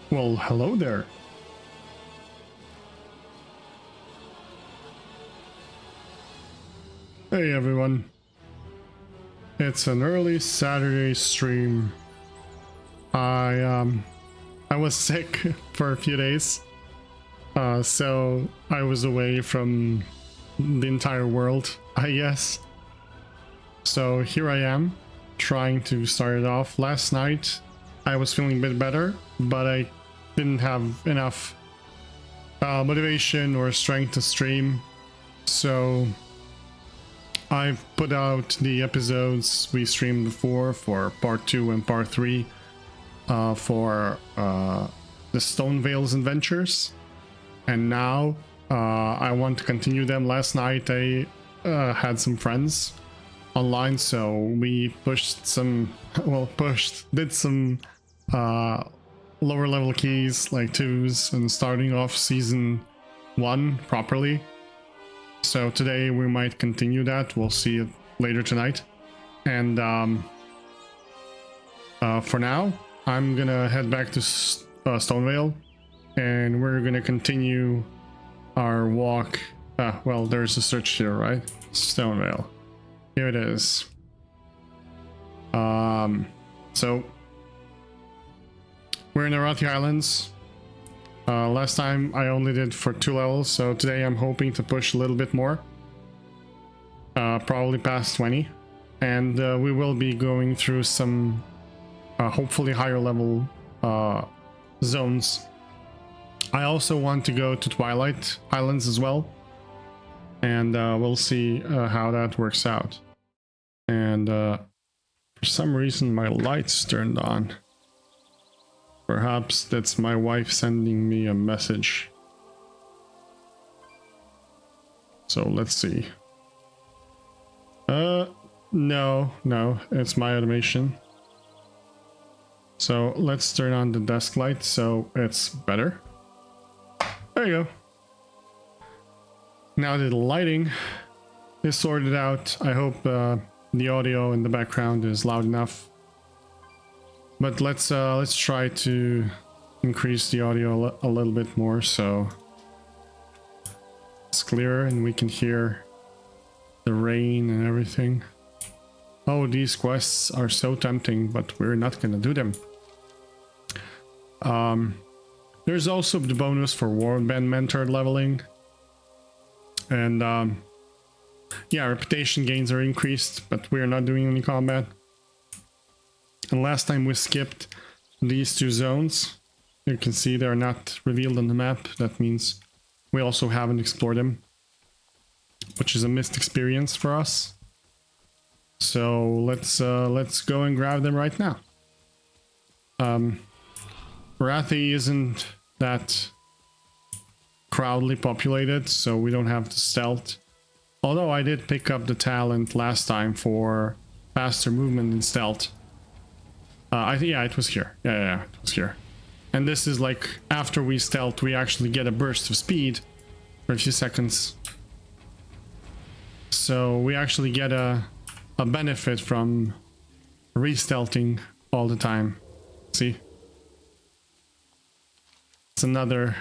Well, hello there. Hey everyone. It's an early Saturday stream. I was sick for a few days. So I was away from the entire world, I guess. So here I am, trying to start it off. Last night I was feeling a bit better, but I didn't have enough motivation or strength to stream. So I've put out the episodes we streamed before for part 2 and part 3 for the Stonevale's adventures. And now I want to continue them. Last night I had some friends online, so we did some lower level keys like 2s and starting off season 1 properly. So today we might continue that. We'll see it later tonight. And for now, I'm gonna head back to Stonevale, and we're gonna continue our walk. Well, there's a search here, right? Stonevale. Here it is. So we're in Arathi Highlands. Last time I only did for 2 levels, so today I'm hoping to push a little bit more. Probably past 20. And we will be going through some hopefully higher level zones. I also want to go to Twilight Highlands as well. And we'll see how that works out. And for some reason my lights turned on. Perhaps that's my wife sending me a message. So let's see. No, it's my automation. So let's turn on the desk light so it's better. There you go. Now that the lighting is sorted out, I hope the audio in the background is loud enough. But let's try to increase the audio a little bit more so it's clearer and we can hear the rain and everything. Oh, these quests are so tempting, but we're not gonna do them. There's also the bonus for Warband Mentor leveling. And yeah, reputation gains are increased, but we're not doing any combat. And last time we skipped these 2 zones. You can see they're not revealed on the map. That means we also haven't explored them, which is a missed experience for us. So let's go and grab them right now. Arathi isn't that crowdly populated, so we don't have to stealth. Although I did pick up the talent last time for faster movement and stealth. Yeah, it was here. Yeah, it was here. And this is like, after we stealth, we actually get a burst of speed for a few seconds. So we actually get a benefit from re-stealthing all the time. See? It's another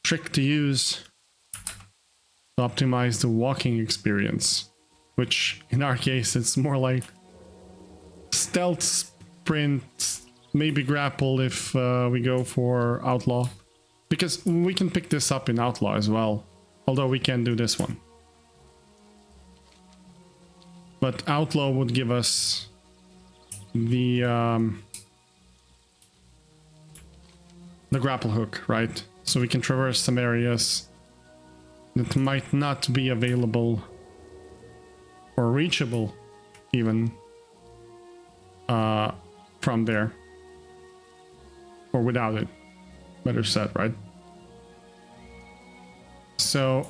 trick to use to optimize the walking experience. Which, in our case, it's more like stealth, sprint, maybe grapple if we go for outlaw, because we can pick this up in outlaw as well, although we can't do this one. But outlaw would give us the grapple hook, right? So we can traverse some areas that might not be available or reachable even from there, or without it, better said, right? So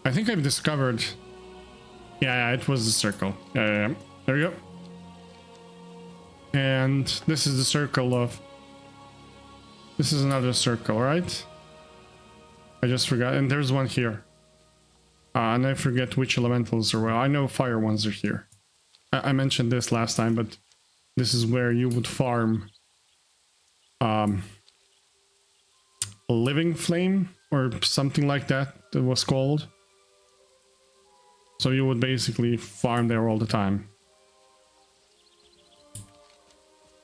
I think I've discovered, yeah, it was the circle. Yeah, there we go. And this is the circle of, this is another circle, right? I just forgot, and there's one here. And I forget which elementals are, well, I know fire ones are here. I mentioned this last time, but this is where you would farm living flame or something like that it was called. So you would basically farm there all the time.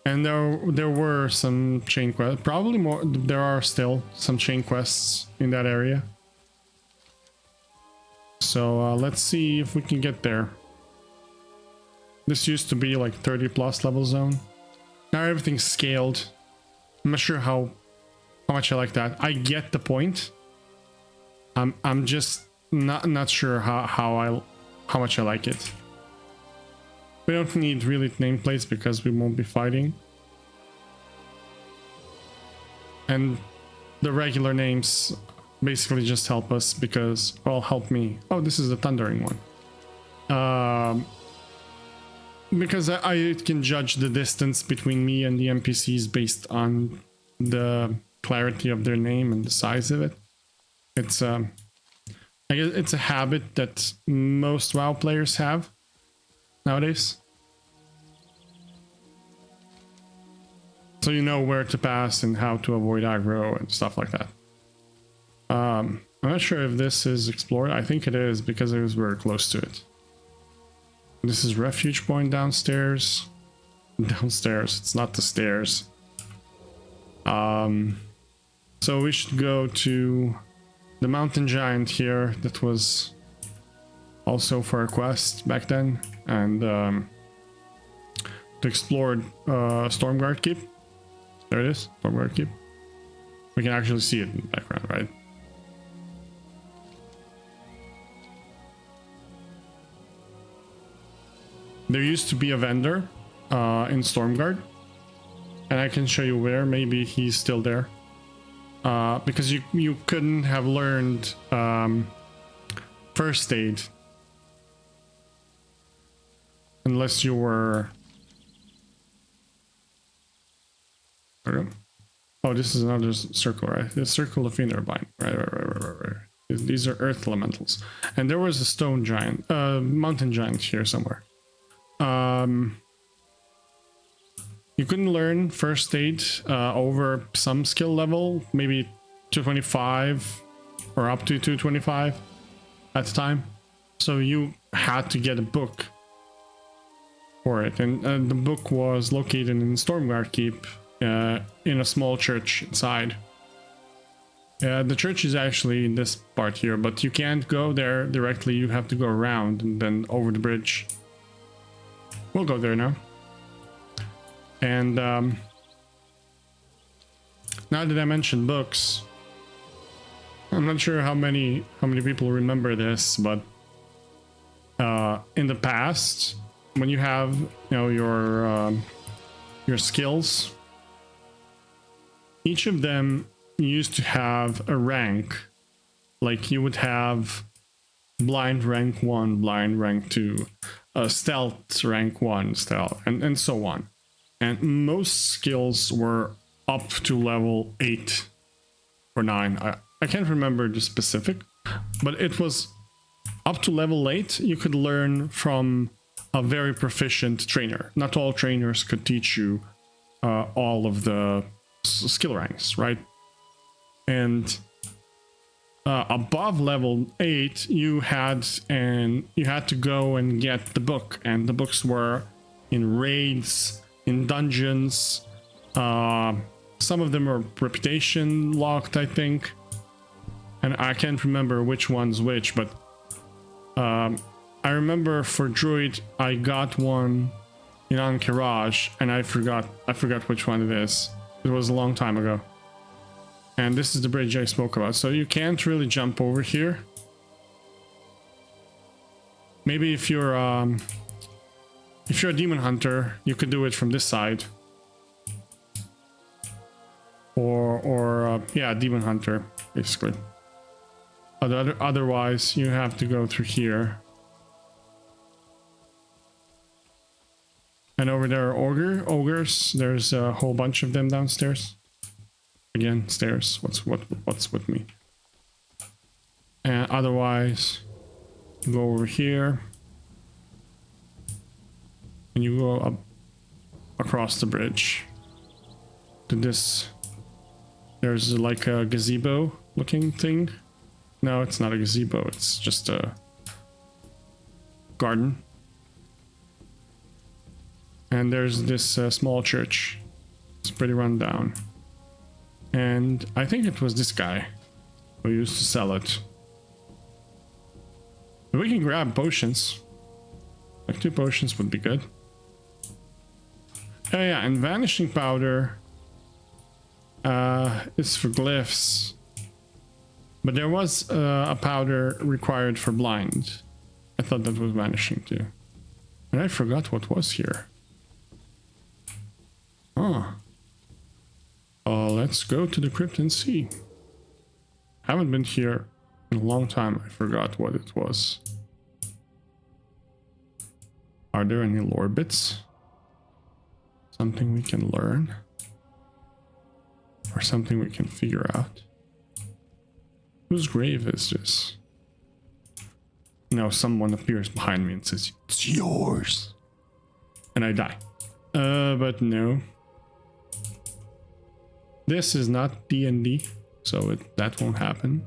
And there were some chain quests, probably more. There are still some chain quests in that area. So let's see if we can get there. This used to be like 30 plus level zone. Now everything's scaled. I'm not sure how much I like that. I get the point. I'm just not sure how much I like it. We don't need really nameplates because we won't be fighting. And the regular names basically just help us because, well, help me. Oh, this is the thundering one. Because I can judge the distance between me and the NPCs based on the clarity of their name and the size of it. It's I guess it's a habit that most WoW players have nowadays. So you know where to pass and how to avoid aggro and stuff like that. I'm not sure if this is explored. I think it is because it was very close to it. This is refuge point downstairs. Downstairs, it's not the stairs. So we should go to the mountain giant here that was also for a quest back then, and to explore Stormgarde Keep. There it is, Stormgarde Keep. We can actually see it in the background, right? There used to be a vendor in Stormgarde, and I can show you where. Maybe he's still there. Because you couldn't have learned first aid unless you were... Oh, this is another circle, right? The circle of Innerbind. Right. These are earth elementals. And there was a stone giant, mountain giant here somewhere. You couldn't learn first aid over some skill level, maybe 225 or up to 225 at the time. So you had to get a book for it. And the book was located in Stormgarde Keep in a small church inside. The church is actually in this part here, but you can't go there directly. You have to go around and then over the bridge. We'll go there now. And now that I mentioned books, I'm not sure how many people remember this, but in the past, when you have your skills, each of them used to have a rank. Like you would have blind rank 1, blind rank 2, stealth rank 1, stealth, and so on. And most skills were up to level 8 or 9. I can't remember the specific, but it was up to level 8. You could learn from a very proficient trainer. Not all trainers could teach you all of the skill ranks, right? And above level 8, you had to go and get the book, and the books were in raids, in dungeons. Some of them are reputation locked, I think, and I can't remember which one's which, but I remember for Druid I got one in Ankiraj, and I forgot which one it is. It was a long time ago. And this is the bridge I spoke about, so you can't really jump over here. Maybe if you're a demon hunter, you could do it from this side. Or yeah, demon hunter, basically. Otherwise, you have to go through here. And over there are ogres. There's a whole bunch of them downstairs. Again, stairs. What's with me? And otherwise, you go over here. And you go up across the bridge. to this. There's like a gazebo looking thing. No, it's not a gazebo. It's just a garden. And there's this small church. It's pretty run down. And I think it was this guy who used to sell it. But we can grab potions. Like 2 potions would be good. Oh yeah, and vanishing powder is for glyphs. But there was a powder required for blind. I thought that was vanishing too. And I forgot what was here. Oh. Let's go to the crypt and see. Haven't been here in a long time. I forgot what it was. Are there any lore bits? Something we can learn? Or something we can figure out? Whose grave is this? No, someone appears behind me and says, "It's yours." And I die. But no. This is not D&D, so that won't happen.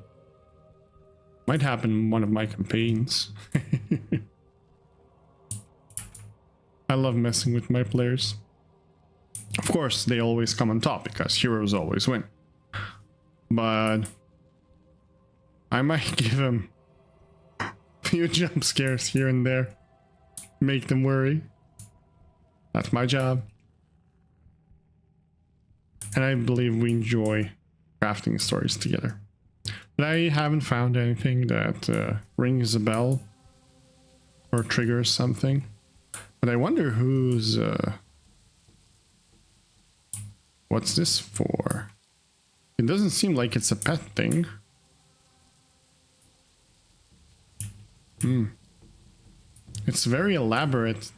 Might happen in one of my campaigns. I love messing with my players. Of course, they always come on top because heroes always win. But I might give them a few jump scares here and there. Make them worry. That's my job. And I believe we enjoy crafting stories together. But I haven't found anything that rings a bell or triggers something. But I wonder who's... what's this for? It doesn't seem like it's a pet thing. It's very elaborate.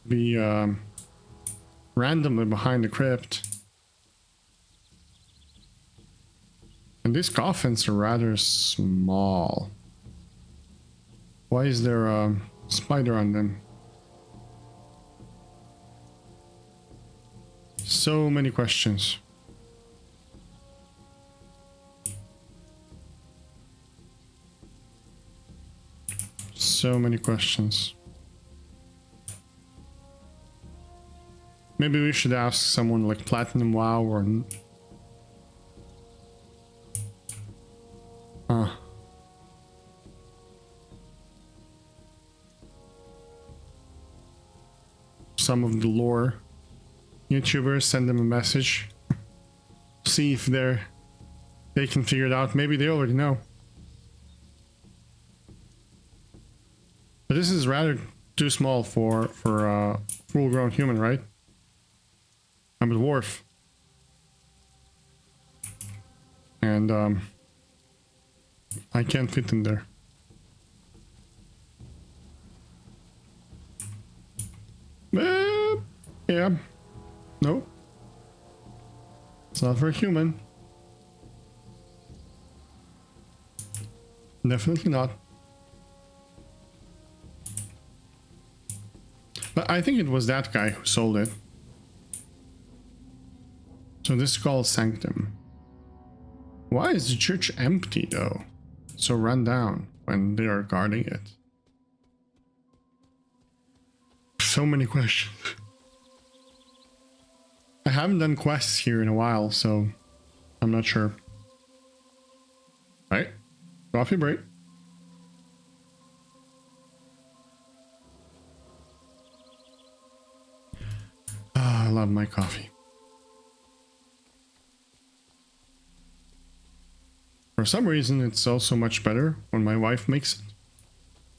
Be randomly behind the crypt. And these coffins are rather small. Why is there a spider on them? So many questions. So many questions. Maybe we should ask someone like Platinum WoW or... some of the lore YouTubers, send them a message. See if they can figure it out. Maybe they already know. But this is rather too small for a full-grown human, right? I'm a dwarf. And I can't fit in there. Yeah. No. It's not for a human. Definitely not. But I think it was that guy who sold it. So this is called Sanctum. Why is the church empty though? So run down when they are guarding it. So many questions. I haven't done quests here in a while, so I'm not sure. Right? Coffee break. I love my coffee. For some reason, it's also much better when my wife makes it,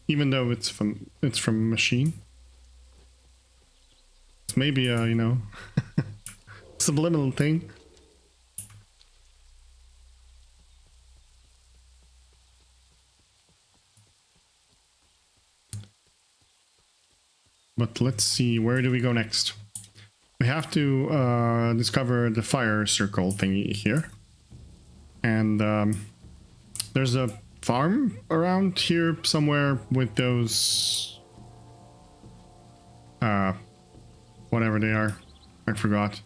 even though it's from a machine. It's maybe a, you know, subliminal thing. But let's see, where do we go next? We have to discover the fire circle thingy here. And there's a farm around here somewhere with those whatever they are. I forgot.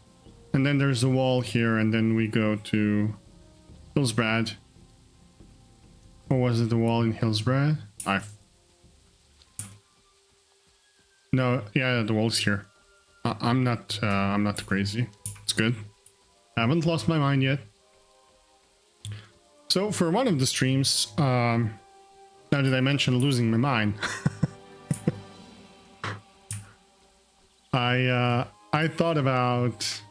And then there's a wall here, and then we go to Hillsbrad. Or was it the wall in Hillsbrad? No, yeah, the wall's here. I'm not crazy. It's good. I haven't lost my mind yet. So for one of the streams, now did I mention losing my mind? I thought about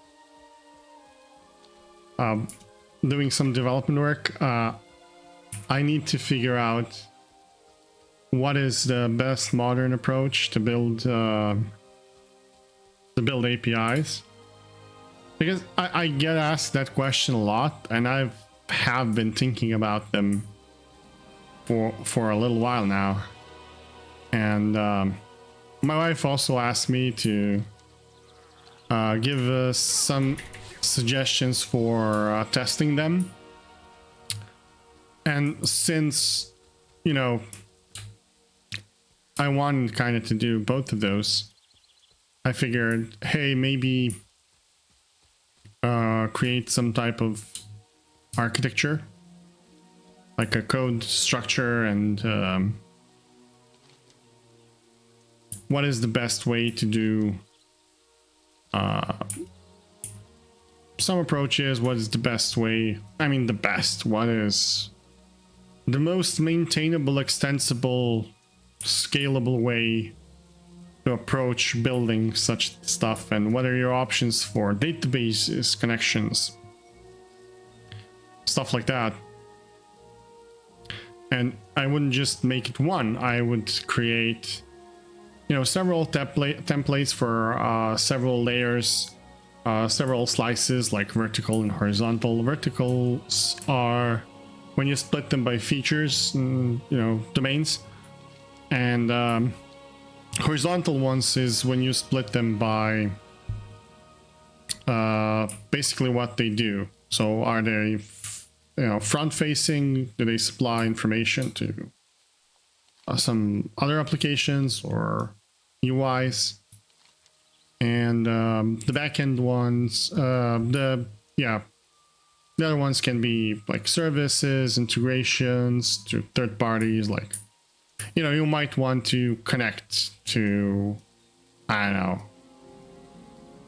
doing some development work. I need to figure out what is the best modern approach to build APIs, because I get asked that question a lot, and I have been thinking about them for a little while now. And my wife also asked me to give some suggestions for testing them. And since, you know, I wanted kind of to do both of those, I figured, hey, maybe create some type of architecture, like a code structure, and what is the best way to do some approaches, what is the best way, what is the most maintainable, extensible, scalable way to approach building such stuff, and what are your options for databases, connections, stuff like that. And I wouldn't just make it one, I would create, you know, several templates for several layers, several slices, like vertical and horizontal. Verticals are when you split them by features, you know, domains, and horizontal ones is when you split them by basically what they do. So are they, you know, front facing? Do they supply information to some other applications or UIs? And the backend ones, the other ones can be like services, integrations to third parties. Like, you know, you might want to connect to, I don't know,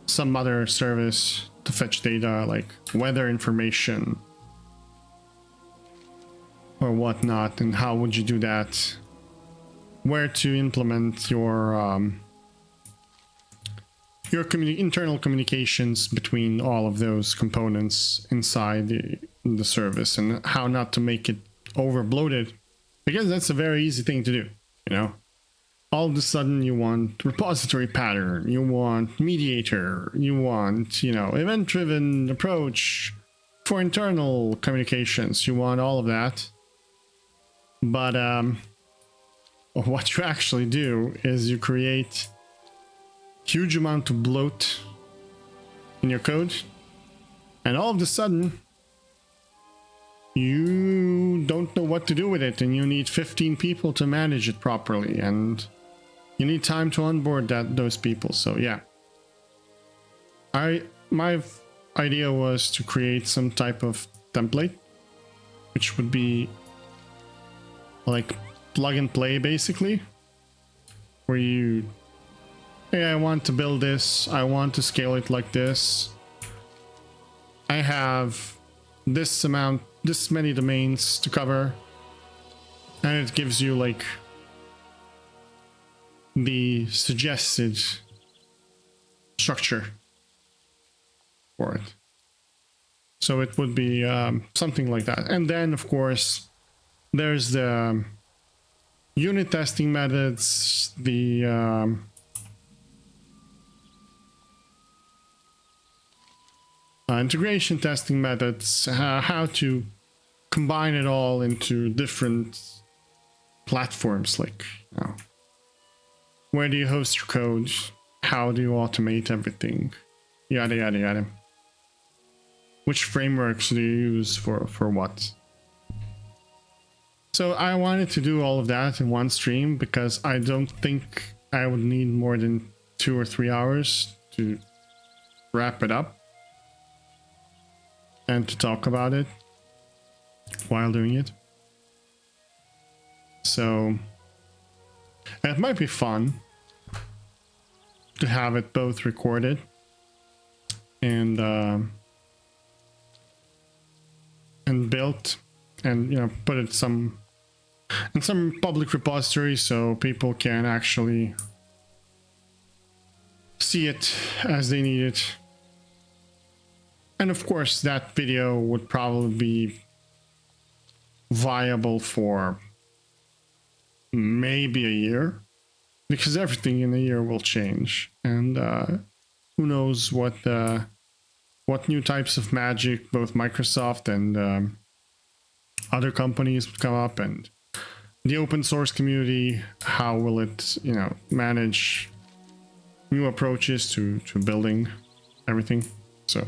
some other service to fetch data, like weather information or whatnot. And how would you do that? Where to implement your internal communications between all of those components inside the service, and how not to make it over bloated, because that's a very easy thing to do. You know, all of a sudden you want repository pattern, you want mediator, you want, you know, event driven approach for internal communications, you want all of that. But what you actually do is you create huge amount of bloat in your code, and all of a sudden you don't know what to do with it, and you need 15 people to manage it properly, and you need time to onboard those people. So yeah, my idea was to create some type of template, which would be like plug and play, basically, where you, hey, I want to build this, I want to scale it like this, I have this many domains to cover, and it gives you like the suggested structure for it. So it would be something like that. And then of course there's the unit testing methods, the integration testing methods, how to combine it all into different platforms, like, you know, where do you host your code, how do you automate everything, yada yada yada, which frameworks do you use for what. So I wanted to do all of that in one stream, because I don't think I would need more than 2 or 3 hours to wrap it up and to talk about it while doing it. So it might be fun to have it both recorded and built, and you know, put it in some public repository so people can actually see it as they need it. And of course that video would probably be viable for maybe a year, because everything in a year will change, and who knows what new types of magic both Microsoft and other companies would come up, and the open source community, how will it, you know, manage new approaches to building everything. So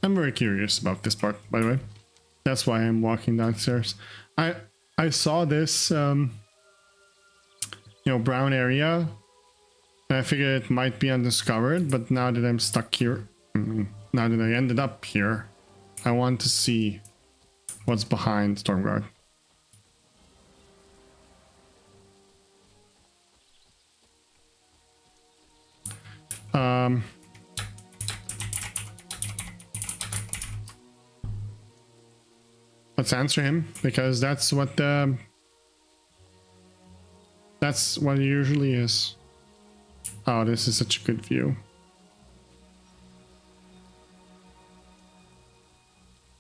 I'm very curious about this part, by the way. That's why I'm walking downstairs. I saw this you know, brown area, and I figured it might be undiscovered, but now that I'm stuck here, now that I ended up here, I want to see what's behind Stormgarde. Let's answer him, because that's what it usually is. Oh, this is such a good view.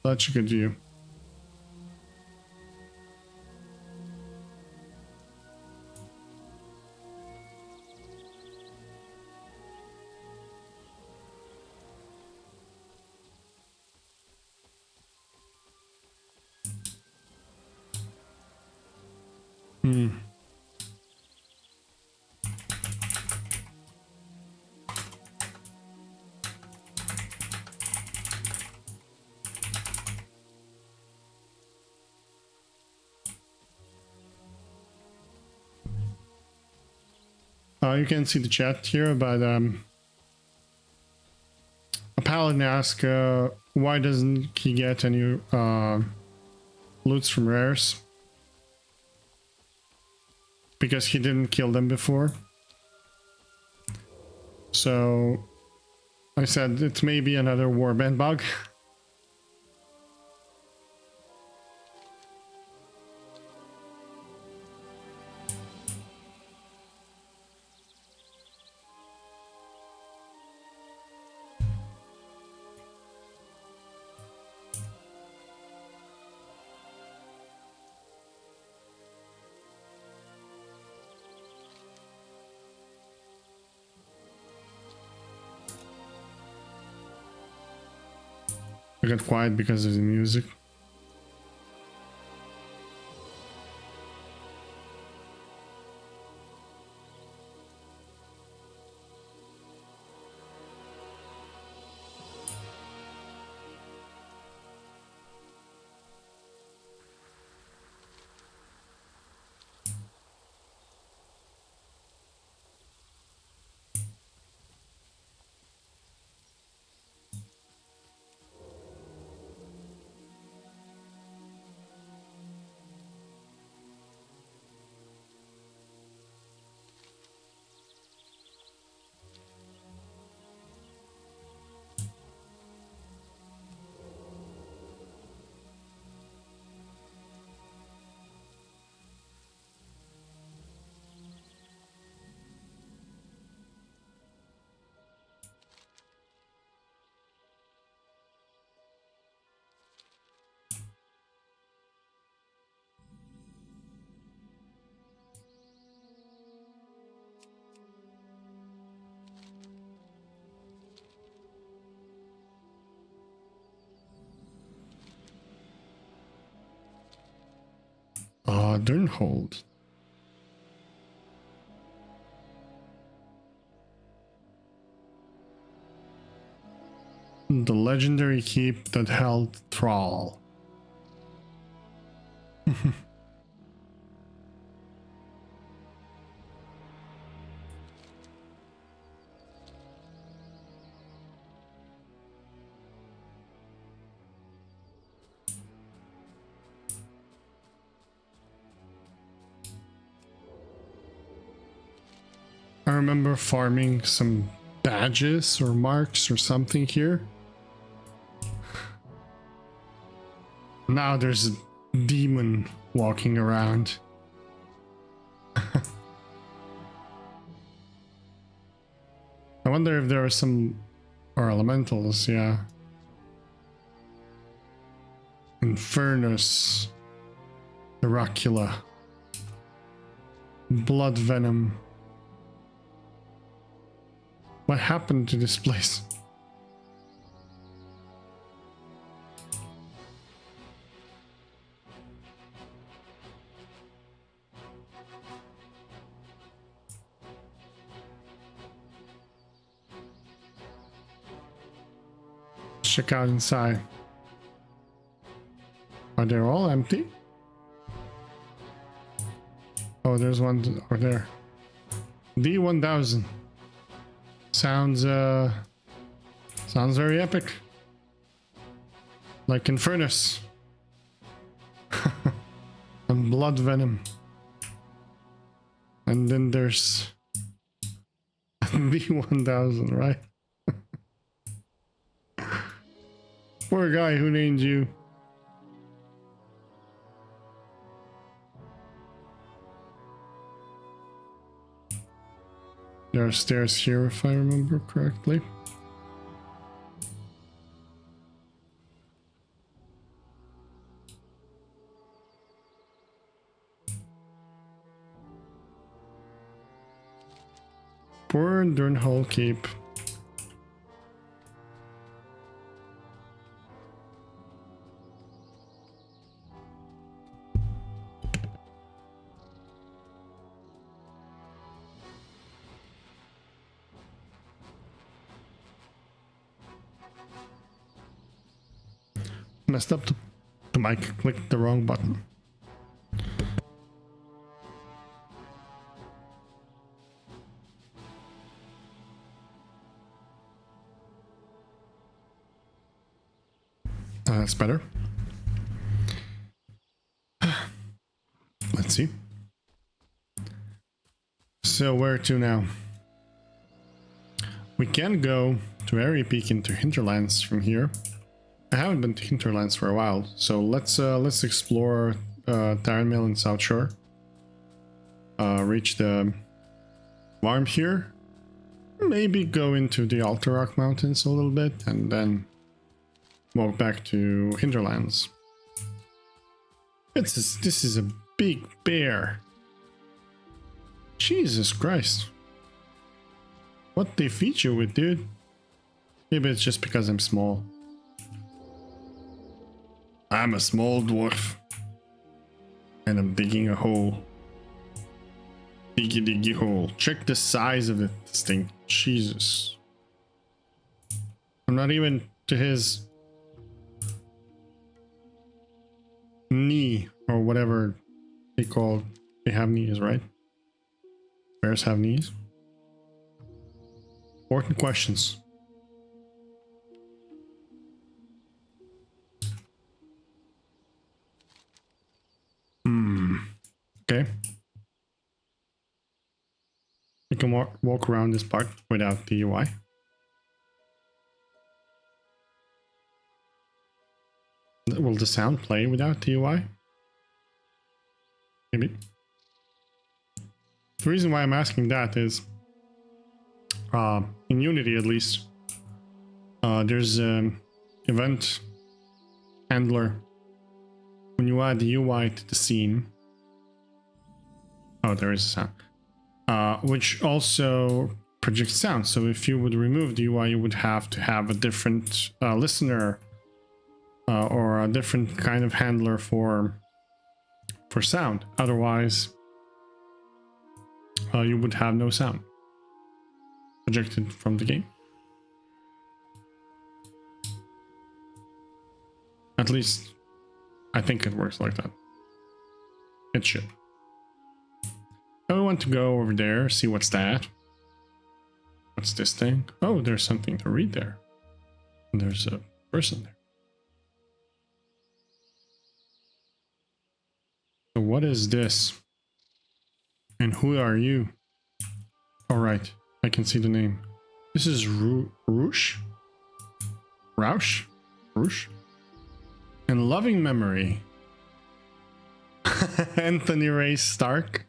Such a good view. You can see the chat here, but a paladin asked why doesn't he get any loots from rares? Because he didn't kill them before. So I said it may be another warband bug. I got quiet because of the music. Durnholde. The legendary keep that held Thrall. remember farming some badges or marks or something here. Now there's a demon walking around. I wonder if there are some or elementals, yeah. Infernus, Oracula, Blood Venom. What happened to this place? Check out inside. Are they all empty? Oh, there's one over there. D1000. Sounds very epic. Like Infernus. And Blood Venom. And then there's D1000, right? Poor guy who named you. There are stairs here, if I remember correctly. Poor Durnholde Keep. Messed up the mic, clicked the wrong button. That's better. Let's see. So where to now? We can go to Airy Peak into Hinterlands from here. I haven't been to Hinterlands for a while, so let's explore Durnholde and Southshore. Reach the farm here. Maybe go into the Alterac Mountains a little bit, and then walk back to Hinterlands. This is a big bear. Jesus Christ. What they feed you with, dude? Maybe it's just because I'm small. I'm a small dwarf. And I'm digging a hole. Diggy diggy hole. Check the size of this thing. Jesus. I'm not even to his knee or whatever they have knees, right? Bears have knees. Important questions. Okay. You can walk around this part without the UI. Will the sound play without the UI? Maybe. The reason why I'm asking that is, in Unity at least, there's an event handler. When you add the UI to the scene, oh, there is a sound, which also projects sound. So if you would remove the UI, you would have to have a different listener or a different kind of handler for sound. Otherwise, you would have no sound projected from the game. At least, I think it works like that. It should. I want to go over there, see what's that. What's this thing? Oh, there's something to read there. And there's a person there. So what is this? And who are you? All right, I can see the name. This is Roosh? Roush? Roosh? In loving memory. Anthony Ray Stark?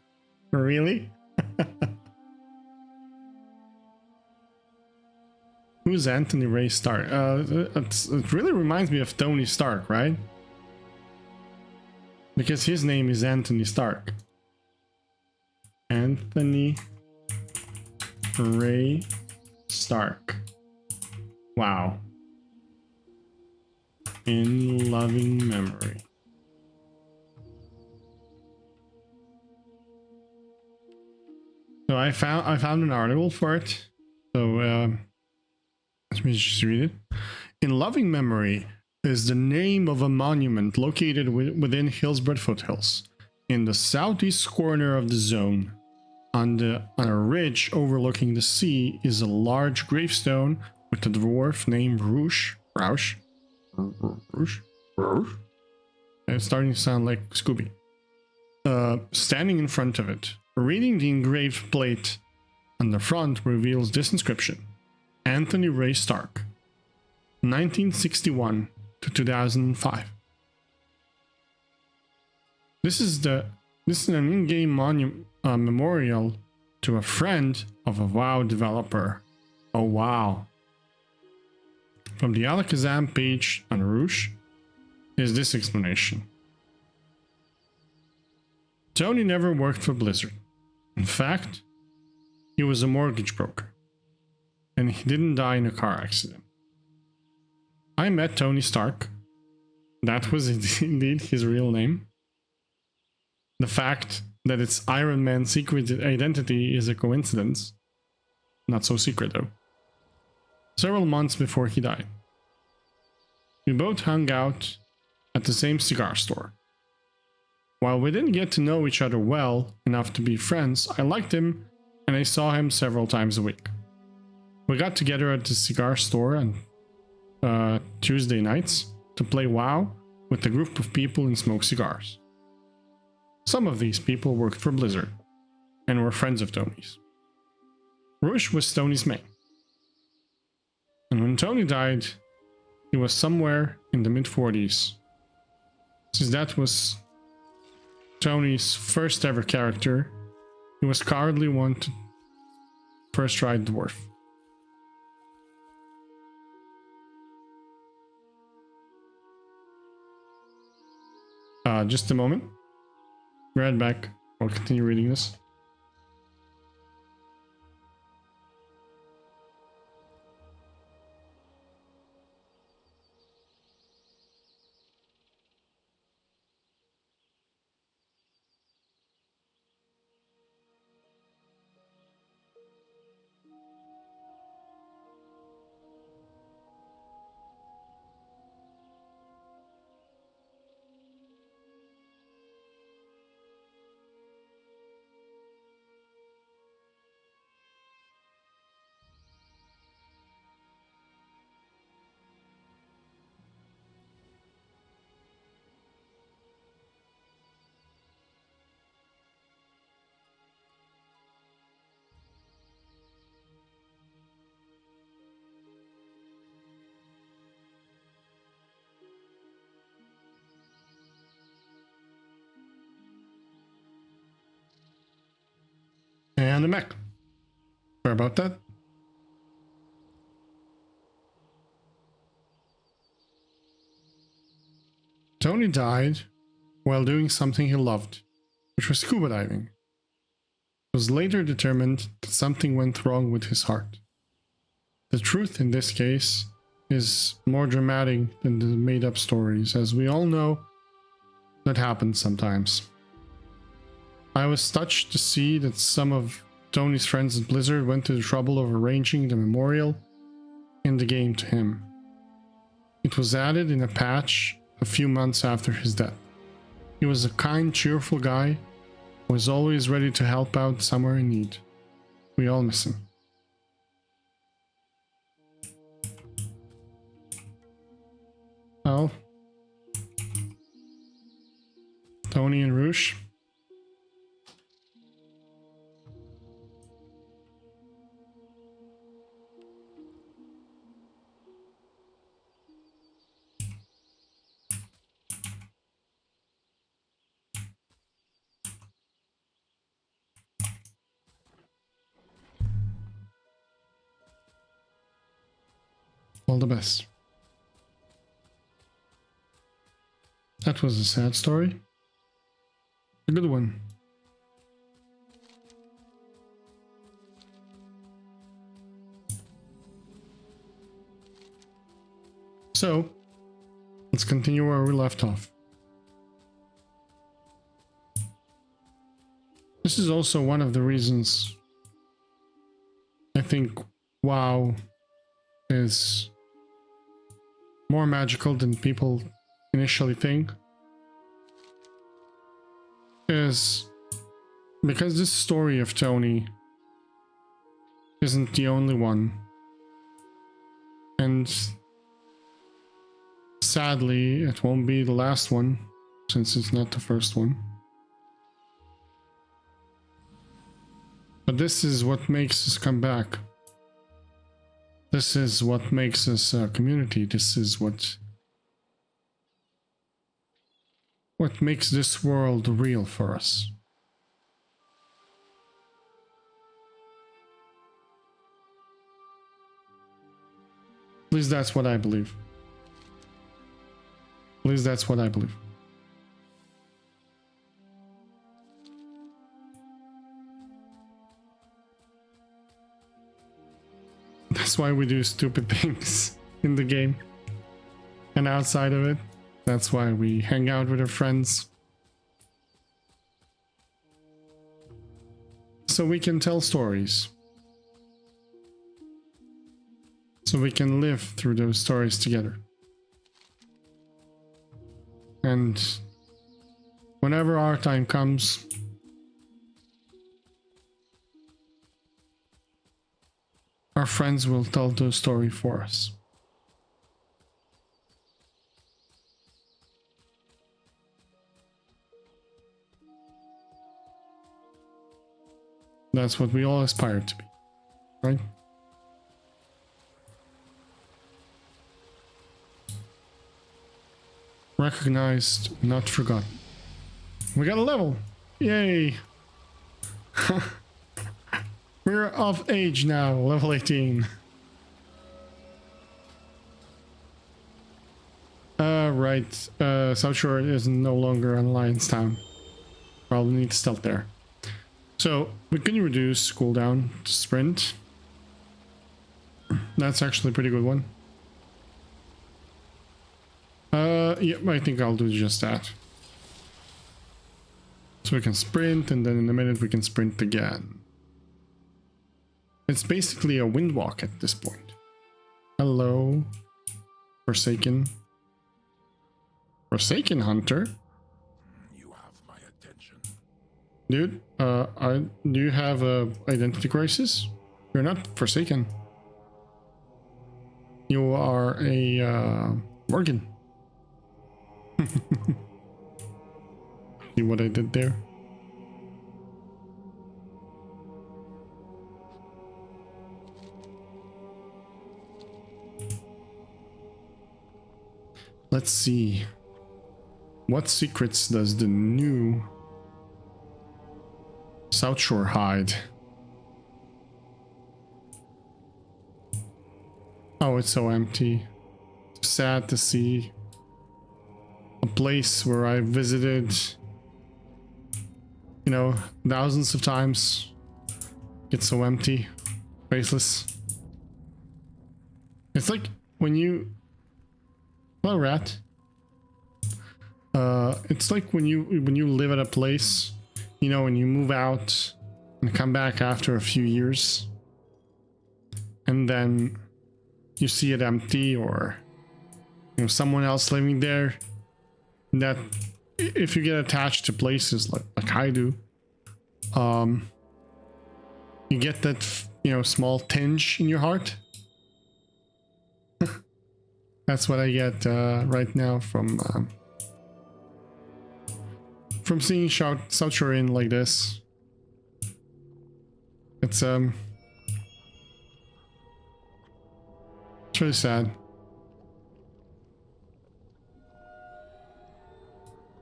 Really? Who's Anthony Ray Stark? It really reminds me of Tony Stark, right? Because his name is Anthony Stark. Anthony Ray Stark. Wow. In loving memory. So I found an article for it. So let me just read it. In loving memory is the name of a monument located within Hillsbrad Foothills, in the southeast corner of the zone. On a ridge overlooking the sea is a large gravestone with a dwarf named Roush. It's starting to sound like Scooby. Standing in front of it. Reading the engraved plate on the front reveals this inscription: Anthony Ray Stark, 1961 to 2005. This is an in-game memorial to a friend of a WoW developer. Oh wow. From the Alakazam page on Roosh is this explanation. Tony never worked for Blizzard. In fact, he was a mortgage broker, and he didn't die in a car accident. I met Tony Stark. That was indeed his real name. The fact that it's Iron Man's secret identity is a coincidence. Not so secret though. Several months before he died. We both hung out at the same cigar store. While we didn't get to know each other well enough to be friends, I liked him and I saw him several times a week. We got together at the cigar store on Tuesday nights to play WoW with a group of people and smoke cigars. Some of these people worked for Blizzard and were friends of Tony's. Roosh was Tony's main. And when Tony died, he was somewhere in the mid-40s. Since that was Tony's first ever character, he was cowardly one to first ride dwarf. Just a moment. Right back. I'll continue reading this. And a mech. Sorry about that. Tony died while doing something he loved, which was scuba diving. It was later determined that something went wrong with his heart. The truth in this case is more dramatic than the made-up stories, as we all know that happens sometimes. I was touched to see that some of Tony's friends at Blizzard went to the trouble of arranging the memorial in the game to him. It was added in a patch a few months after his death. He was a kind, cheerful guy who was always ready to help out somewhere in need. We all miss him. Well, Tony and Roosh. All the best. That was a sad story. A good one. So, let's continue where we left off. This is also one of the reasons I think WoW is more magical than people initially think. Is because this story of Tony isn't the only one. And sadly, it won't be the last one, since it's not the first one. But this is what makes us come back. This is what makes us a community. This is what makes this world real for us. At least that's what I believe. At least that's what I believe. That's why we do stupid things in the game and outside of it. That's why we hang out with our friends. So we can tell stories. So we can live through those stories together. And whenever our time comes, our friends will tell those stories for us. That's what we all aspire to be, right? Recognized, not forgotten. We got a level! Yay! We're of age now, level 18. Right. Southshore is no longer an Alliance town. Probably need to stealth there. So, we can reduce cooldown to sprint. That's actually a pretty good one. Yep, I think I'll do just that. So we can sprint, and then in a minute we can sprint again. It's basically a wind walk at this point. Hello, Forsaken. Forsaken Hunter? You have my attention. Dude, do you have a identity crisis? You're not Forsaken. You are a Morgan. See what I did there? Let's see. What secrets does the new Southshore hide? Oh, it's so empty. Sad to see a place where I visited, you know, thousands of times. It's so empty, faceless. It's like when you... Hello, rat. It's like when you live at a place, you know, and you move out and come back after a few years, and then you see it empty, or you know, someone else living there. That if you get attached to places like I do, you get that, you know, small tinge in your heart. That's what I get right now from seeing Southshore in like this. It's really sad.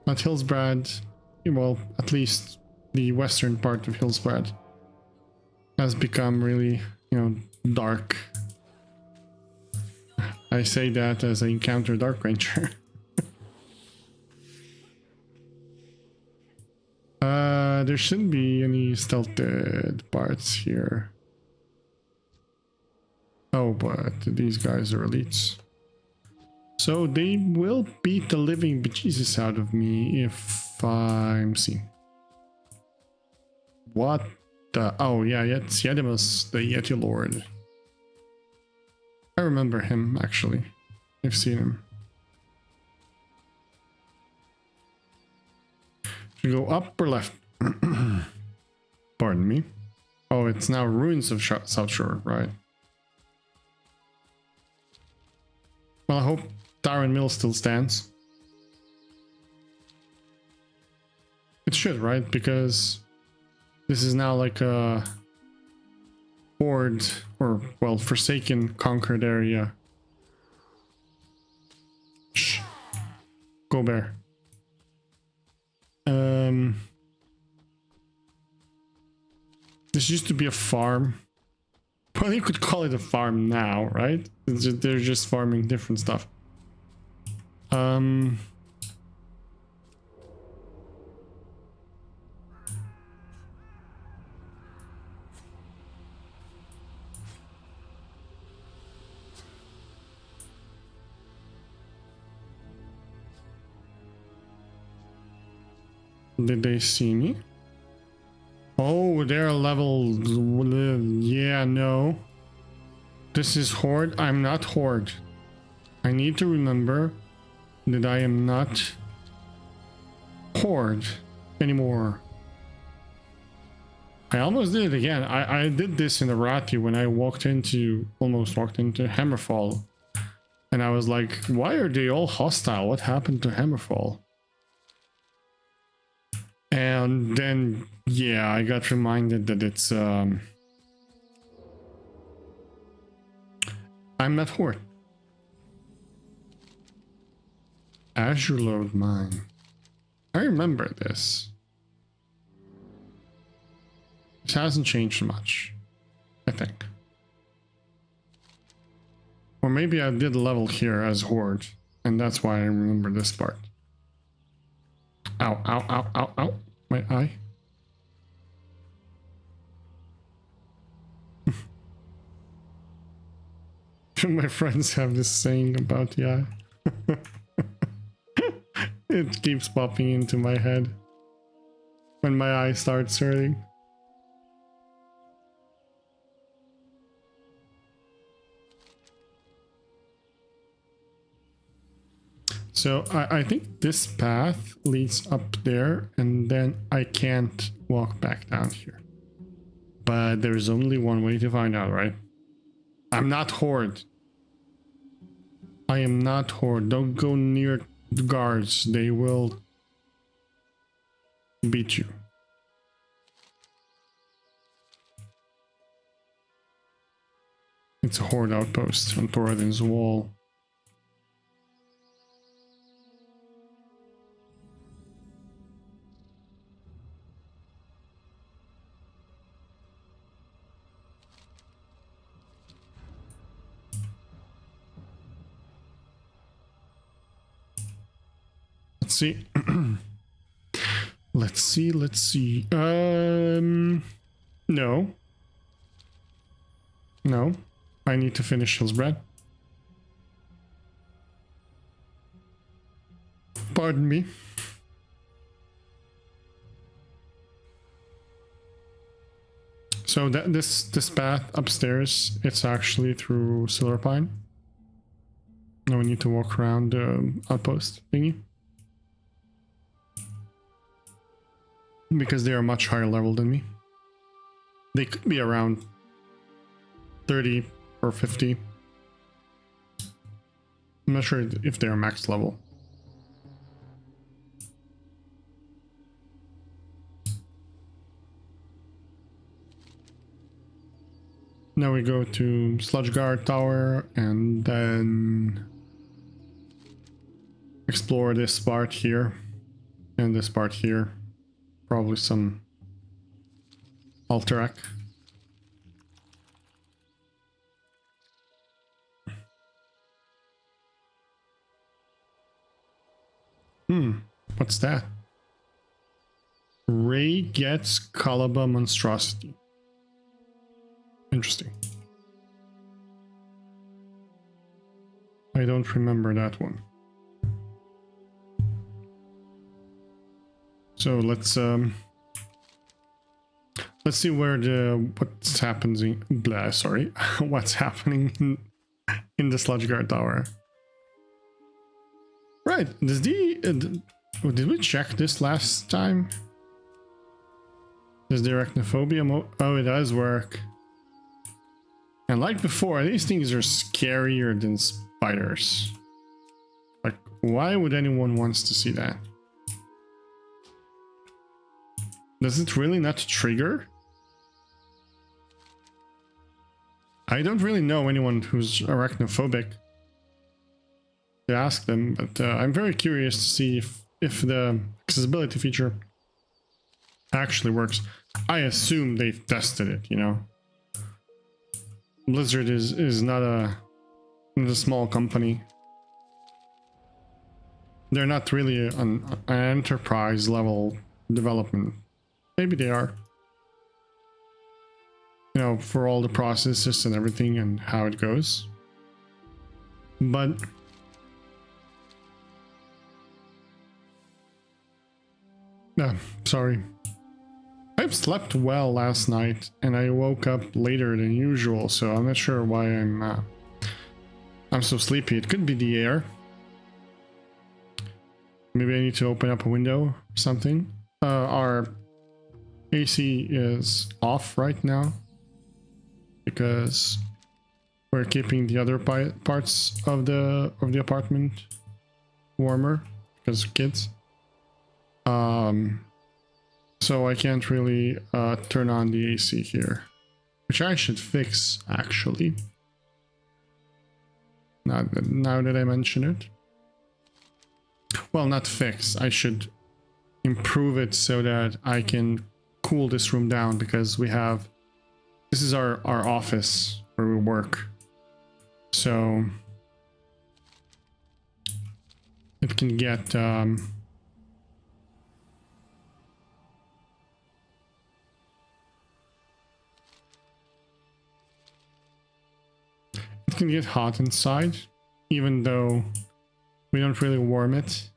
But Hillsbrad, well, at least the western part of Hillsbrad, has become really, you know, dark. I say that as I encounter Dark Ranger. There shouldn't be any stealthed parts here. Oh, but these guys are elites. So they will beat the living bejesus out of me if I'm seen. What the? Oh yeah, it's Yetimus, the Yeti Lord. I remember him, actually. I've seen him. Should go up or left? Pardon me. Oh, it's now Ruins of Southshore, right? Well, I hope Darren Mill still stands. It should, right? Because this is now like a horde, or, well, forsaken, conquered area. Shh. Go bear. This used to be a farm. Well, you could call it a farm now, right? They're just farming different stuff. Did they see me? Oh, they're level... Yeah, no. This is Horde. I'm not Horde. I need to remember that I am not Horde anymore. I almost did it again. I did this in Arathi when I almost walked into Hammerfall. And I was like, why are they all hostile? What happened to Hammerfall? And then, yeah, I got reminded that it's, I'm not Horde. Azure Load Mine. I remember this. This hasn't changed much, I think. Or maybe I did level here as Horde, and that's why I remember this part. Ow, ow, ow, ow, ow. My eye. My friends have this saying about the eye. It keeps popping into my head when my eye starts hurting. So I think this path leads up there, and then I can't walk back down here. But there's only one way to find out, right? I'm not Horde. I am not Horde. Don't go near the guards. They will beat you. It's a Horde outpost on Thoradin's wall. Let's see. Let's see. No. No. I need to finish Hillsbrad. Pardon me. So that this path upstairs, it's actually through Silverpine. Now we need to walk around the outpost thingy. Because they are much higher level than me. They could be around 30 or 50. I'm not sure if they're max level. Now we go to Sludgeguard Tower and then explore this part here and this part here. Probably some Alterac. What's that? Ray gets Kalaba Monstrosity. Interesting. I don't remember that one. So let's see where what's happening. Blah, sorry, what's happening in the Sludgeguard Tower. Right, did we check this last time? Does the arachnophobia oh, it does work. And like before, these things are scarier than spiders. Like, why would anyone wants to see that? Does it really not trigger? I don't really know anyone who's arachnophobic to ask them, but I'm very curious to see if the accessibility feature actually works. I assume they've tested it, you know. Blizzard is not a small company. They're not really an enterprise level development. Maybe they are. You know, for all the processes and everything and how it goes. But sorry. I've slept well last night and I woke up later than usual, so I'm not sure why I'm so sleepy. It could be the air. Maybe I need to open up a window or something. Our AC is off right now because we're keeping the other parts of the apartment warmer because of kids. So I can't really turn on the AC here, which I should fix actually. Now that I mention it. Well, not fix. I should improve it so that I can cool this room down, because this is our office where we work. So it can get hot inside, even though we don't really warm it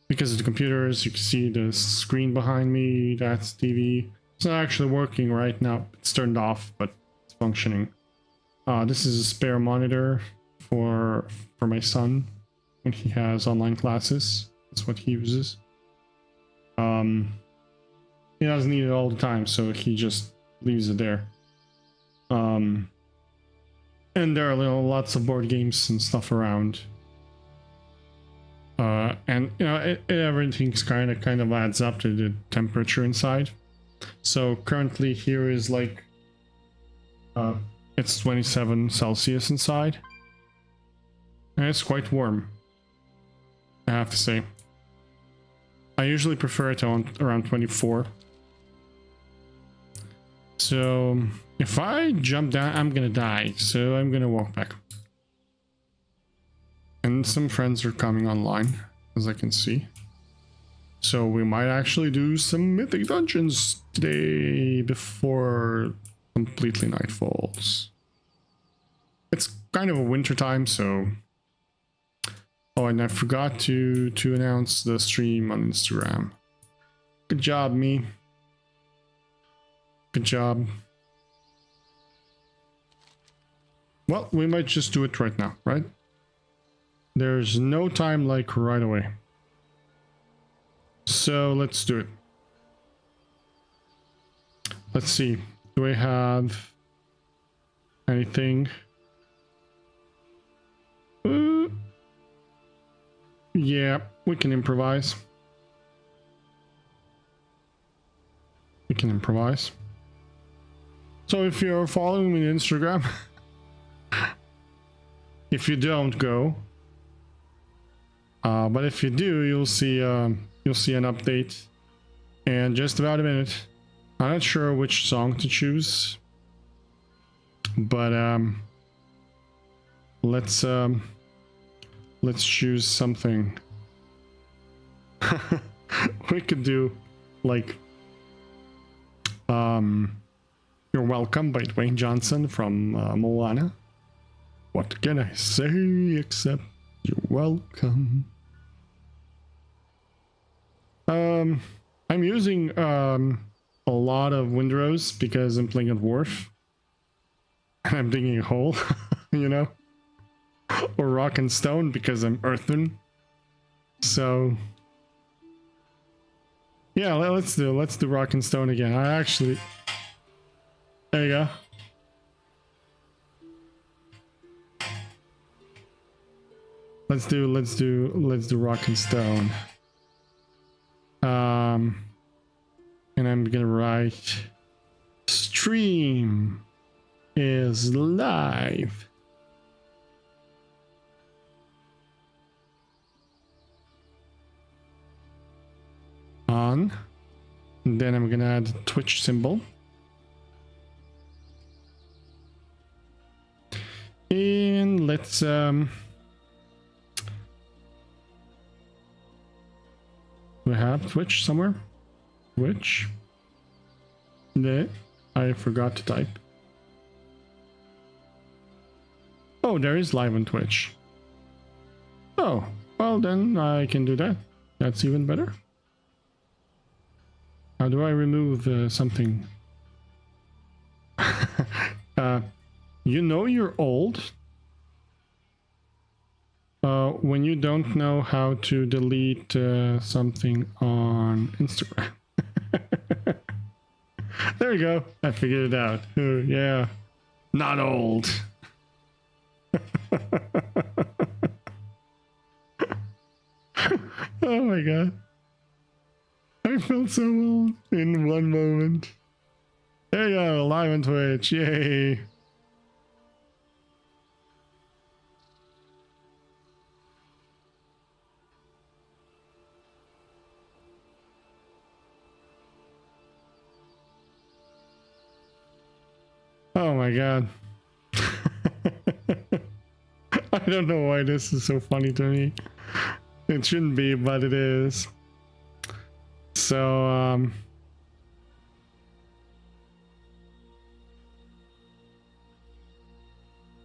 because of the computers. You can see the screen behind me, that's TV. It's not actually working right now. It's turned off, but it's functioning. This is a spare monitor for my son when he has online classes. That's what he uses. He doesn't need it all the time, so he just leaves it there. And there are lots of board games and stuff around. And you know, everything's kind of adds up to the temperature inside. So currently here is like it's 27 Celsius inside, and it's quite warm, I have to say. I usually prefer it around 24. So if I jump down, I'm gonna die, so I'm gonna walk back. And some friends are coming online, as I can see. So we might actually do some mythic dungeons today before completely night falls. It's kind of a winter time, so... Oh, and I forgot to announce the stream on Instagram. Good job, me. Good job. Well, we might just do it right now, right? There's no time like right away. So let's do it. Let's see. Do we have anything? Yeah, we can improvise. We can improvise. So if you're following me on Instagram, if you don't, go. But if you do, you'll see an update in just about a minute. I'm not sure which song to choose, but let's choose something. We could do like You're Welcome by Dwayne Johnson from Moana. What can I say except you're welcome? I'm using a lot of windrows because I'm playing at Wharf. And I'm digging a hole, you know? Or rock and stone because I'm Earthen. So yeah, let's do rock and stone again. I actually, there you go. Let's do rock and stone. And I'm gonna write stream is live. On. And then I'm gonna add a Twitch symbol. And let's we have Twitch somewhere. Twitch. There. I forgot to type. Oh, there is live on Twitch. Oh, well then I can do that. That's even better. How do I remove something? You know you're old when you don't know how to delete something on Instagram. There we go. I figured it out. Yeah. Not old. Oh my god. I felt so old in one moment. There you go, live on Twitch, yay! Oh my god. I don't know why this is so funny to me. It shouldn't be, but it is. So,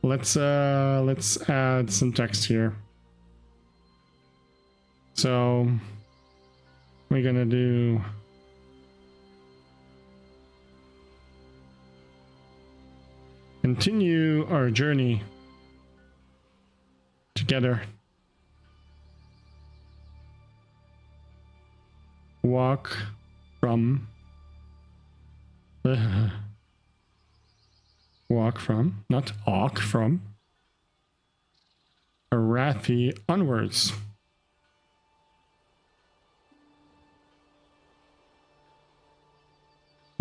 let's add some text here. So, we're gonna do continue our journey together. Walk from not walk from Arathi onwards.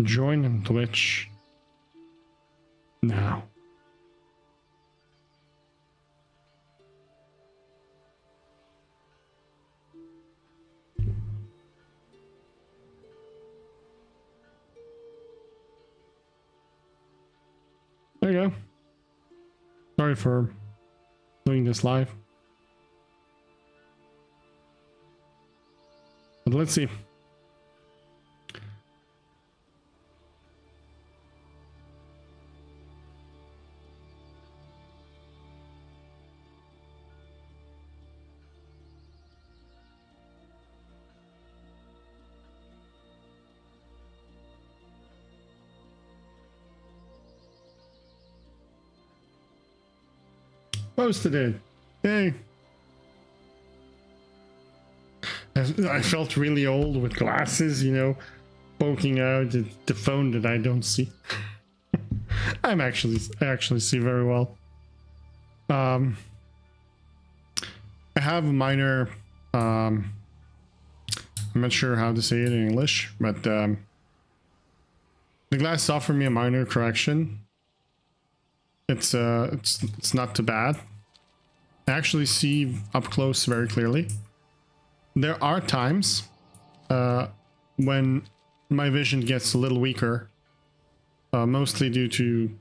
Join on Twitch now. There you go. Sorry for doing this live. But let's see. Posted it. Hey. I felt really old with glasses, you know, poking out the phone that I don't see. I actually see very well. I have a minor I'm not sure how to say it in English, but the glasses offer me a minor correction. It's not too bad. I actually see up close very clearly. There are times when my vision gets a little weaker, mostly due to,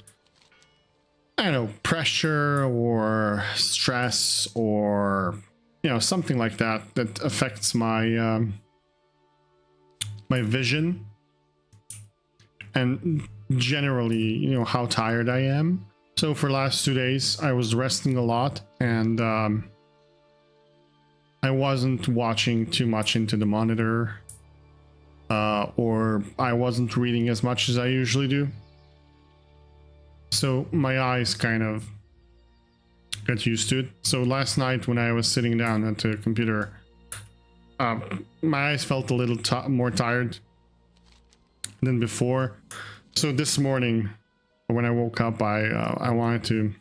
I don't know, pressure or stress or you know, something like that that affects my my vision and generally, you know, how tired I am. So for last 2 days, I was resting a lot, and I wasn't watching too much into the monitor, or I wasn't reading as much as I usually do. So my eyes kind of got used to it. So last night when I was sitting down at the computer, my eyes felt a little more tired than before. So this morning when I woke up, I wanted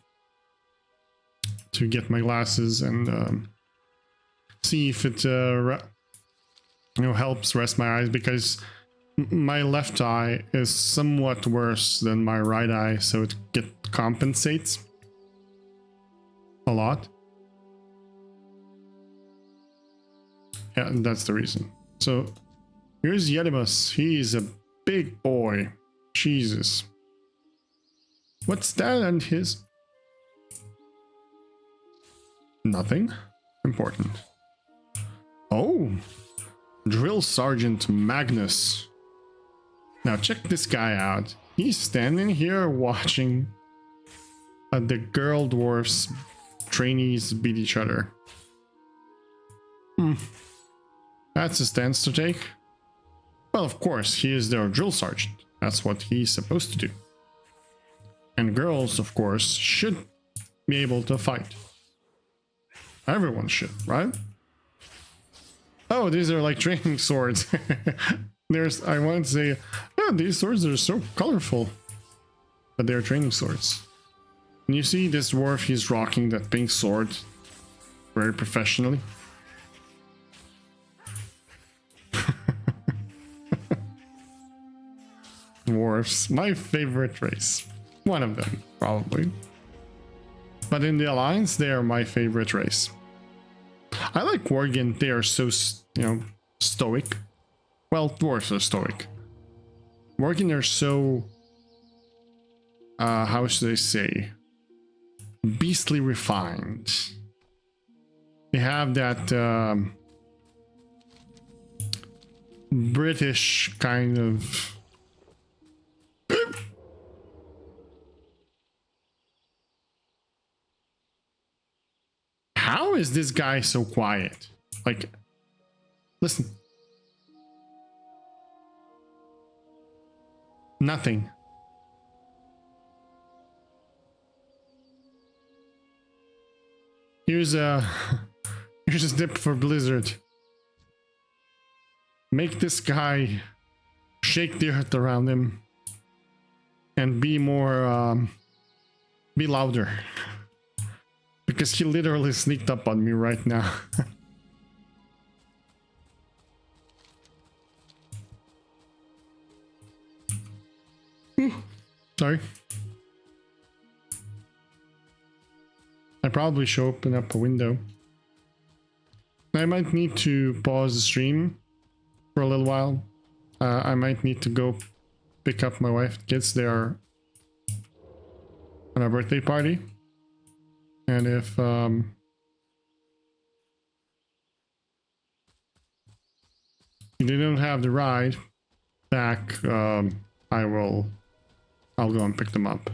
to get my glasses and see if it you know, helps rest my eyes, because my left eye is somewhat worse than my right eye, so it compensates a lot. Yeah, and that's the reason. So here's Yedimus. He's a big boy. Jesus. What's that and his? Nothing important. Oh, Drill Sergeant Magnus. Now check this guy out. He's standing here watching the girl dwarfs trainees beat each other. That's a stance to take. Well, of course, he is their drill sergeant. That's what he's supposed to do. And girls, of course, should be able to fight. Everyone should, right? Oh, these are like training swords. I want to say, oh, these swords are so colorful. But they're training swords. And you see this dwarf, he's rocking that pink sword very professionally. Dwarves, my favorite race. One of them, probably. But in the Alliance, they are my favorite race. I like Worgen, they are so, you know, stoic. Well, dwarves are stoic. Worgen are so, how should I say, beastly refined. They have that British kind of... How is this guy so quiet? Like, listen. Nothing. Here's a tip for Blizzard. Make this guy shake the earth around him and be more be louder. Because he literally sneaked up on me right now. Sorry. I probably should open up a window. I might need to pause the stream for a little while. I might need to go pick up my wife and kids. They are on a birthday party. And if they don't have the ride back, I'll go and pick them up.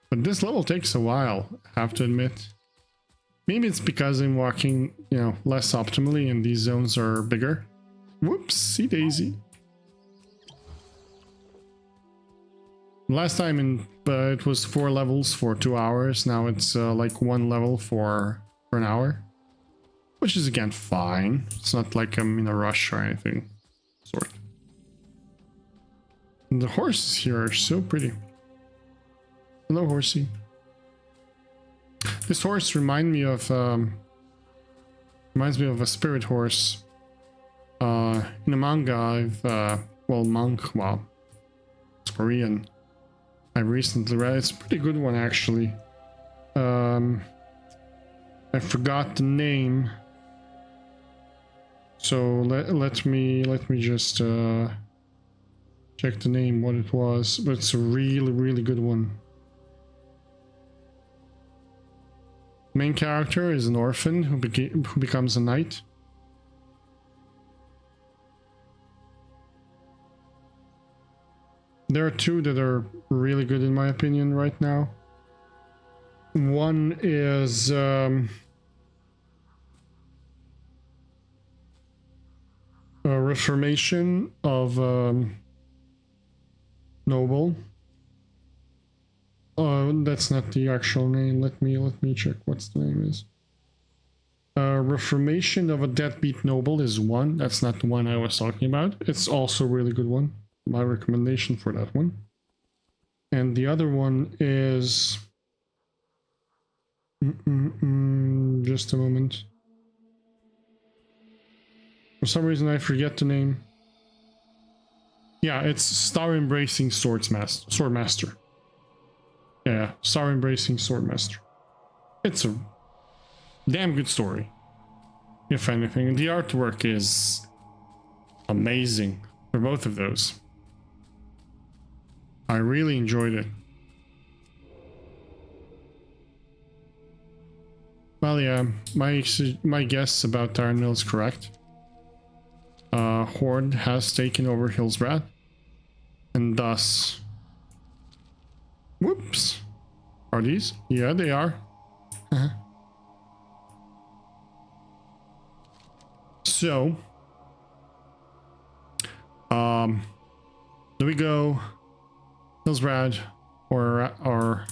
But this level takes a while, I have to admit. Maybe it's because I'm walking, you know, less optimally and these zones are bigger. Whoopsie daisy. Last time it was 4 levels for 2 hours. Now it's like 1 level for an hour. Which is again fine. It's not like I'm in a rush or anything. Sort. And the horses here are so pretty. Hello, horsey. This horse reminds me of a spirit horse. In a manga, I've it's Korean. I recently read. It's a pretty good one actually. I forgot the name. So let me just check the name, what it was. But it's a really good one. Main character is an orphan who becomes a knight. There are two that are really good in my opinion right now. One is a reformation of noble. That's not the actual name. Let me check what's the name is. Reformation of a deadbeat noble is one. That's not the one I was talking about. It's also a really good one. My recommendation for that one. And the other one is just a moment. For some reason I forget the name. Yeah, it's Star Embracing Swordmaster. Yeah, Star Embracing Swordmaster. It's a damn good story, if anything. The artwork is amazing for both of those. I really enjoyed it. Well, yeah, my guess about Durnholde is correct. Horde has taken over Hillsbrad, and thus... Whoops! Are these? Yeah, they are. So... do we go Hillsbrad or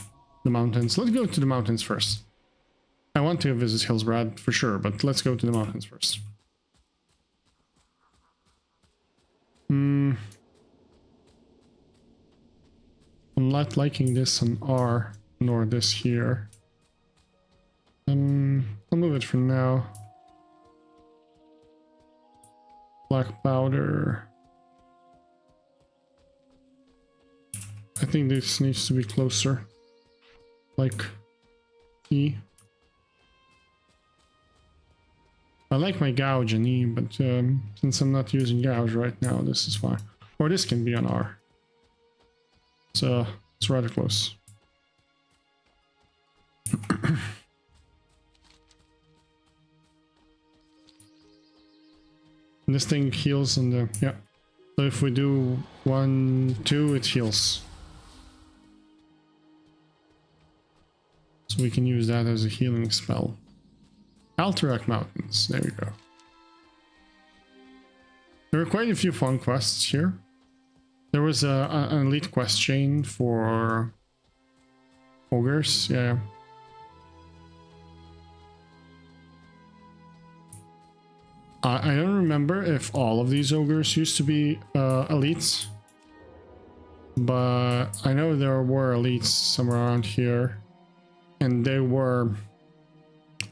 the mountains? Let's go to the mountains first. I want to visit Hillsbrad for sure, but let's go to the mountains first. I'm not liking this on R, nor this here. I'll move it for now. Black powder. I think this needs to be closer. Like E. I like my gouge in E, but since I'm not using gouge right now, this is fine. Or this can be on R. So it's rather close. This thing heals in the... yeah. So if we do 1, 2, it heals. So we can use that as a healing spell. Alterac Mountains, there we go. There are quite a few fun quests here. There was an elite quest chain for ogres, yeah. I don't remember if all of these ogres used to be elites, but I know there were elites somewhere around here, and they were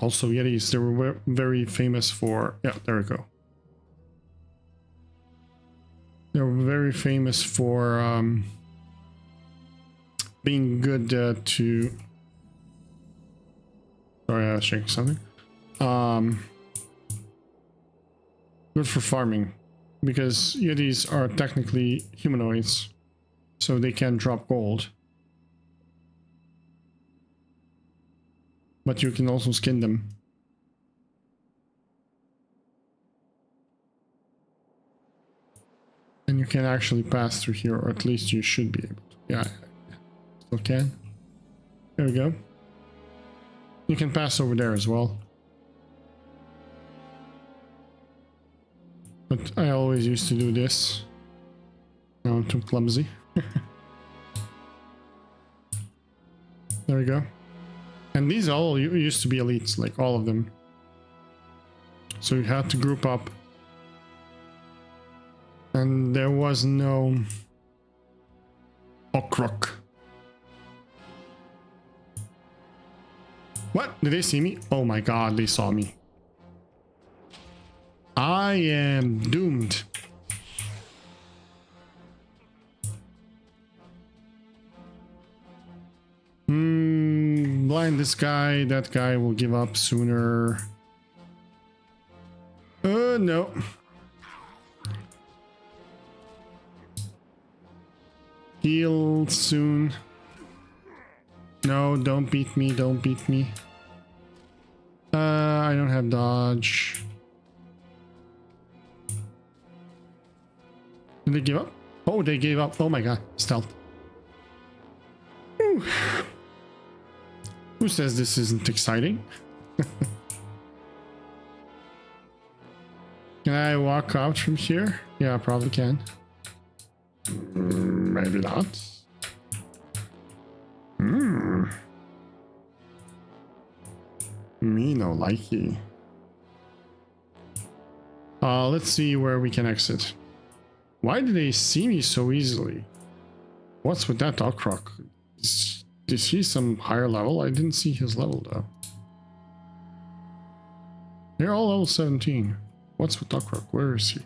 also yetis. They were very famous for, yeah, there we go. They were very famous for being good to... Sorry, I was checking something. Good for farming, because yetis are technically humanoids, so they can drop gold. But you can also skin them. And you can actually pass through here, or at least you should be able to. Yeah, still can. There we go. You can pass over there as well. But I always used to do this. Now I'm too clumsy. There we go. And these all used to be elites, like all of them. So you had to group up. And there was no Okrok. What? Did they see me? Oh my god, they saw me. I am doomed. Blind this guy. That guy will give up sooner. No. Heal soon. No, don't beat me. Don't beat me. have dodge. Did they give up? Oh, they gave up. Oh my god, stealth. Whew. Who says this isn't exciting? Can I walk out from here? Yeah, I probably can. Maybe not. Me no likey. Let's see where we can exit. Why do they see me so easily? What's with that dog croc? Is he some higher level? I didn't see his level though. They're all level 17. What's with dog croc? Where is he?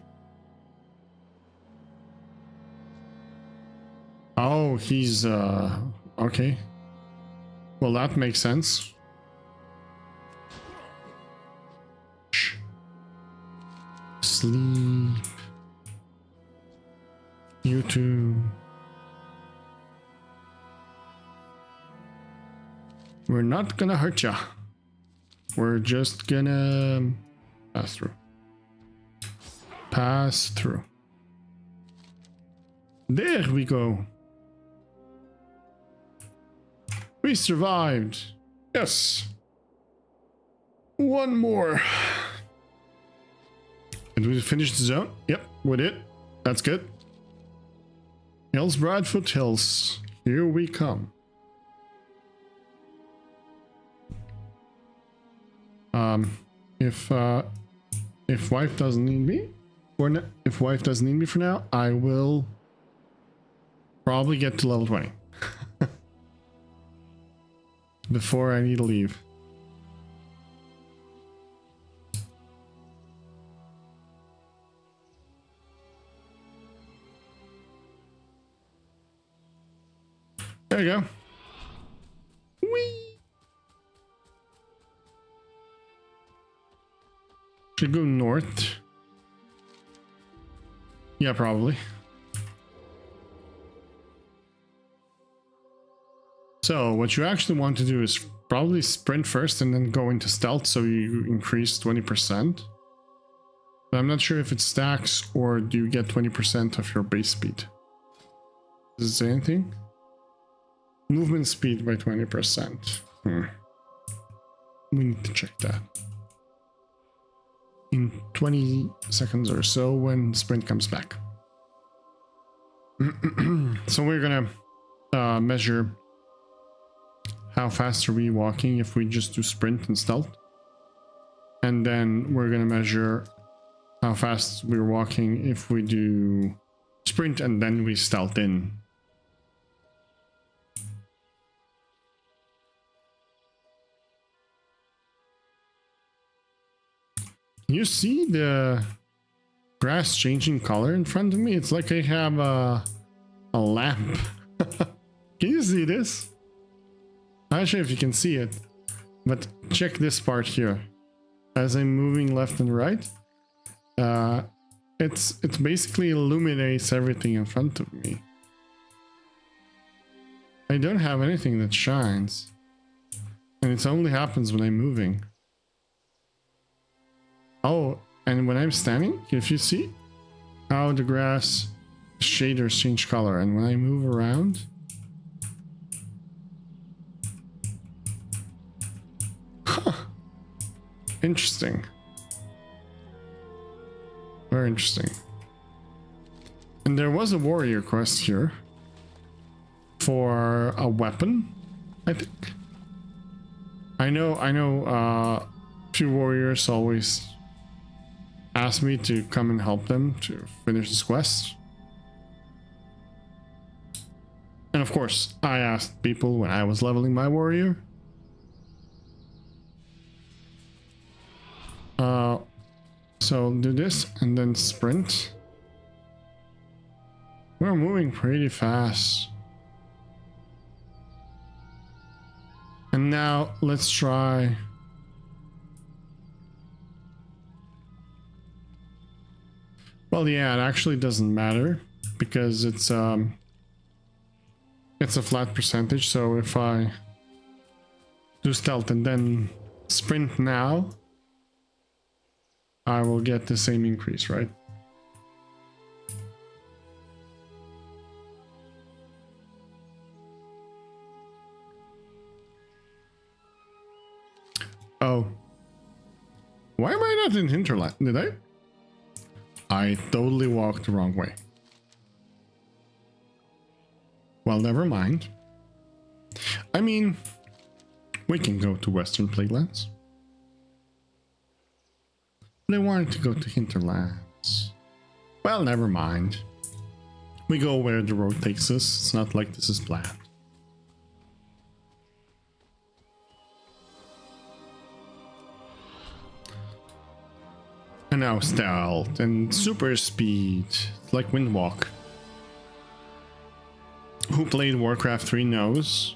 Oh, he's okay. Well, that makes sense. Shh. Sleep. You too. We're not gonna hurt ya. We're just gonna pass through. Pass through. There we go. We survived. Yes. One more. Did we finish the zone? Yep, we did. That's good. Hillsbrad Foothills. Here we come. If wife doesn't need me, if wife doesn't need me for now, I will probably get to level 20 before I need to leave. There you go. Whee! Should go north. Yeah, probably. So what you actually want to do is probably sprint first and then go into stealth so you increase 20%. But I'm not sure if it stacks or do you get 20% of your base speed. Does it say anything? Movement speed by 20%. We need to check that. In 20 seconds or so when sprint comes back. So we're gonna measure how fast are we walking if we just do sprint and stealth. And then we're gonna measure how fast we're walking if we do sprint and then we stealth in. You see the grass changing color in front of me? It's like I have a lamp. Can you see this? I'm not sure if you can see it, but check this part here. As I'm moving left and right, it basically illuminates everything in front of me. I don't have anything that shines, and it only happens when I'm moving. Oh, and when I'm standing, if you see how the grass shaders change color, and when I move around, huh. Interesting. Very interesting. And there was a warrior quest here for a weapon, I think. I know few warriors always asked me to come and help them to finish this quest. And of course, I asked people when I was leveling my warrior. So do this and then sprint. We're moving pretty fast. And now let's try. Well, yeah, it actually doesn't matter because it's a flat percentage. So if I do stealth and then sprint now, I will get the same increase, right? Oh. Why am I not in hinterland? Did I? I totally walked the wrong way. Well, never mind. I mean, we can go to Western Plaguelands. But I wanted to go to hinterlands. Well, never mind. We go where the road takes us. It's not like this is planned. And now stealth and super speed, like Windwalk. Who played Warcraft 3 knows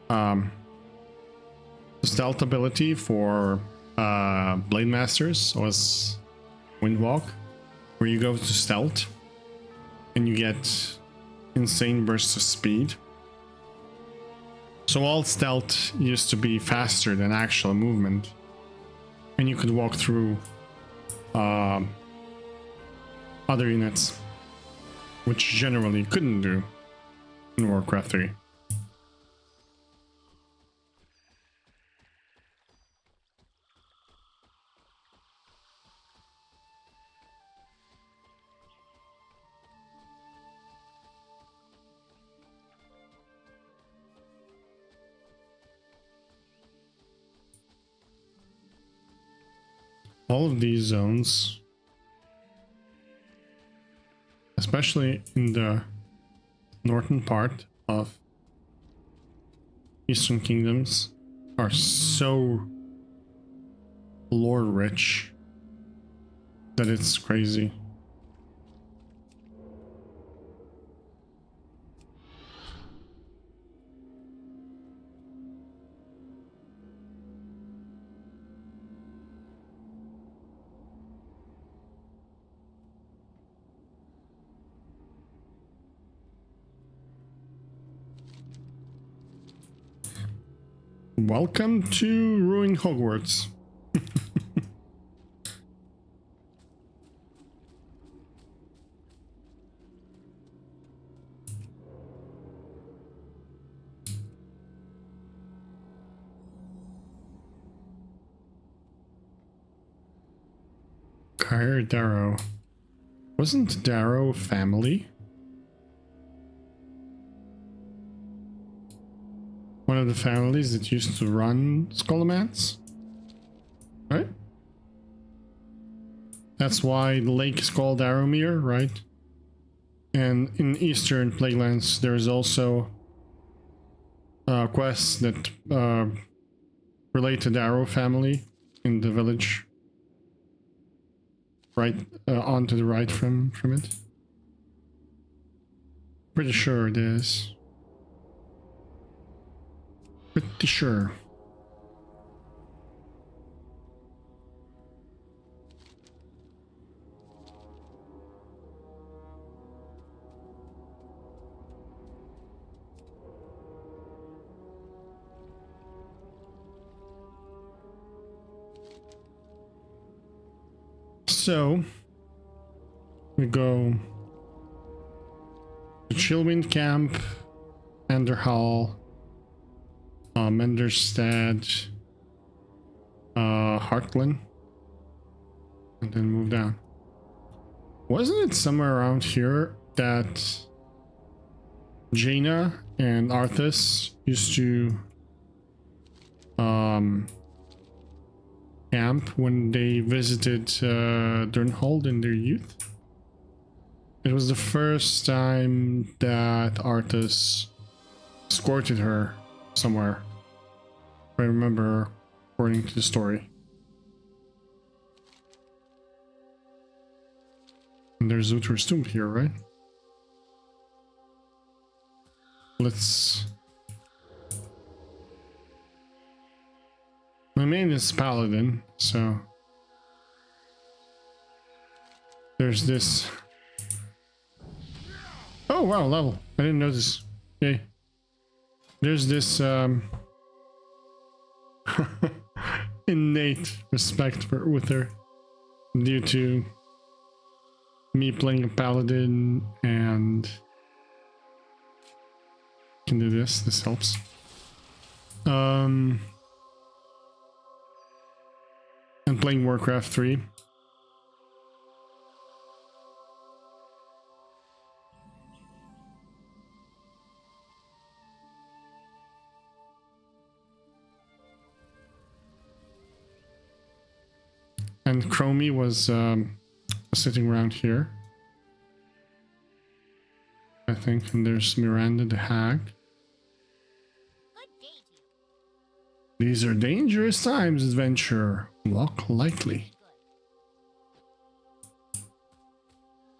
the stealth ability for Blade Masters was Windwalk, where you go to stealth and you get insane bursts of speed. So all stealth used to be faster than actual movement, and you could walk through other units, which generally you couldn't do in Warcraft 3. All of these zones, especially in the northern part of Eastern Kingdoms, are so lore rich that it's crazy. Welcome to Ruined Hogwarts. Caer Darrow. Wasn't Darrow family? One of the families that used to run Scholomance, right? That's why the lake is called Arrowmere, right? And in Eastern Plaguelands, there's also quests that relate to the Arrow family in the village, right on to the right from it. Pretty sure it is. Pretty sure. So we go to Chillwind Camp, Enderhall, Menderstad, Heartland, and then move down. Wasn't it somewhere around here that Jaina and Arthas used to camp when they visited Durnholde in their youth? It was the first time that Arthas escorted her somewhere, if I remember according to the story. And there's Uther's tomb here, right? Let's... My main is Paladin, so... There's this... Oh wow, level. I didn't notice. Okay. There's this innate respect for Uther. due to me playing a paladin and can do this. This helps. And playing Warcraft 3. And Chromie was sitting around here, I think, and there's Miranda the Hag. These are dangerous times, adventurer. Walk lightly.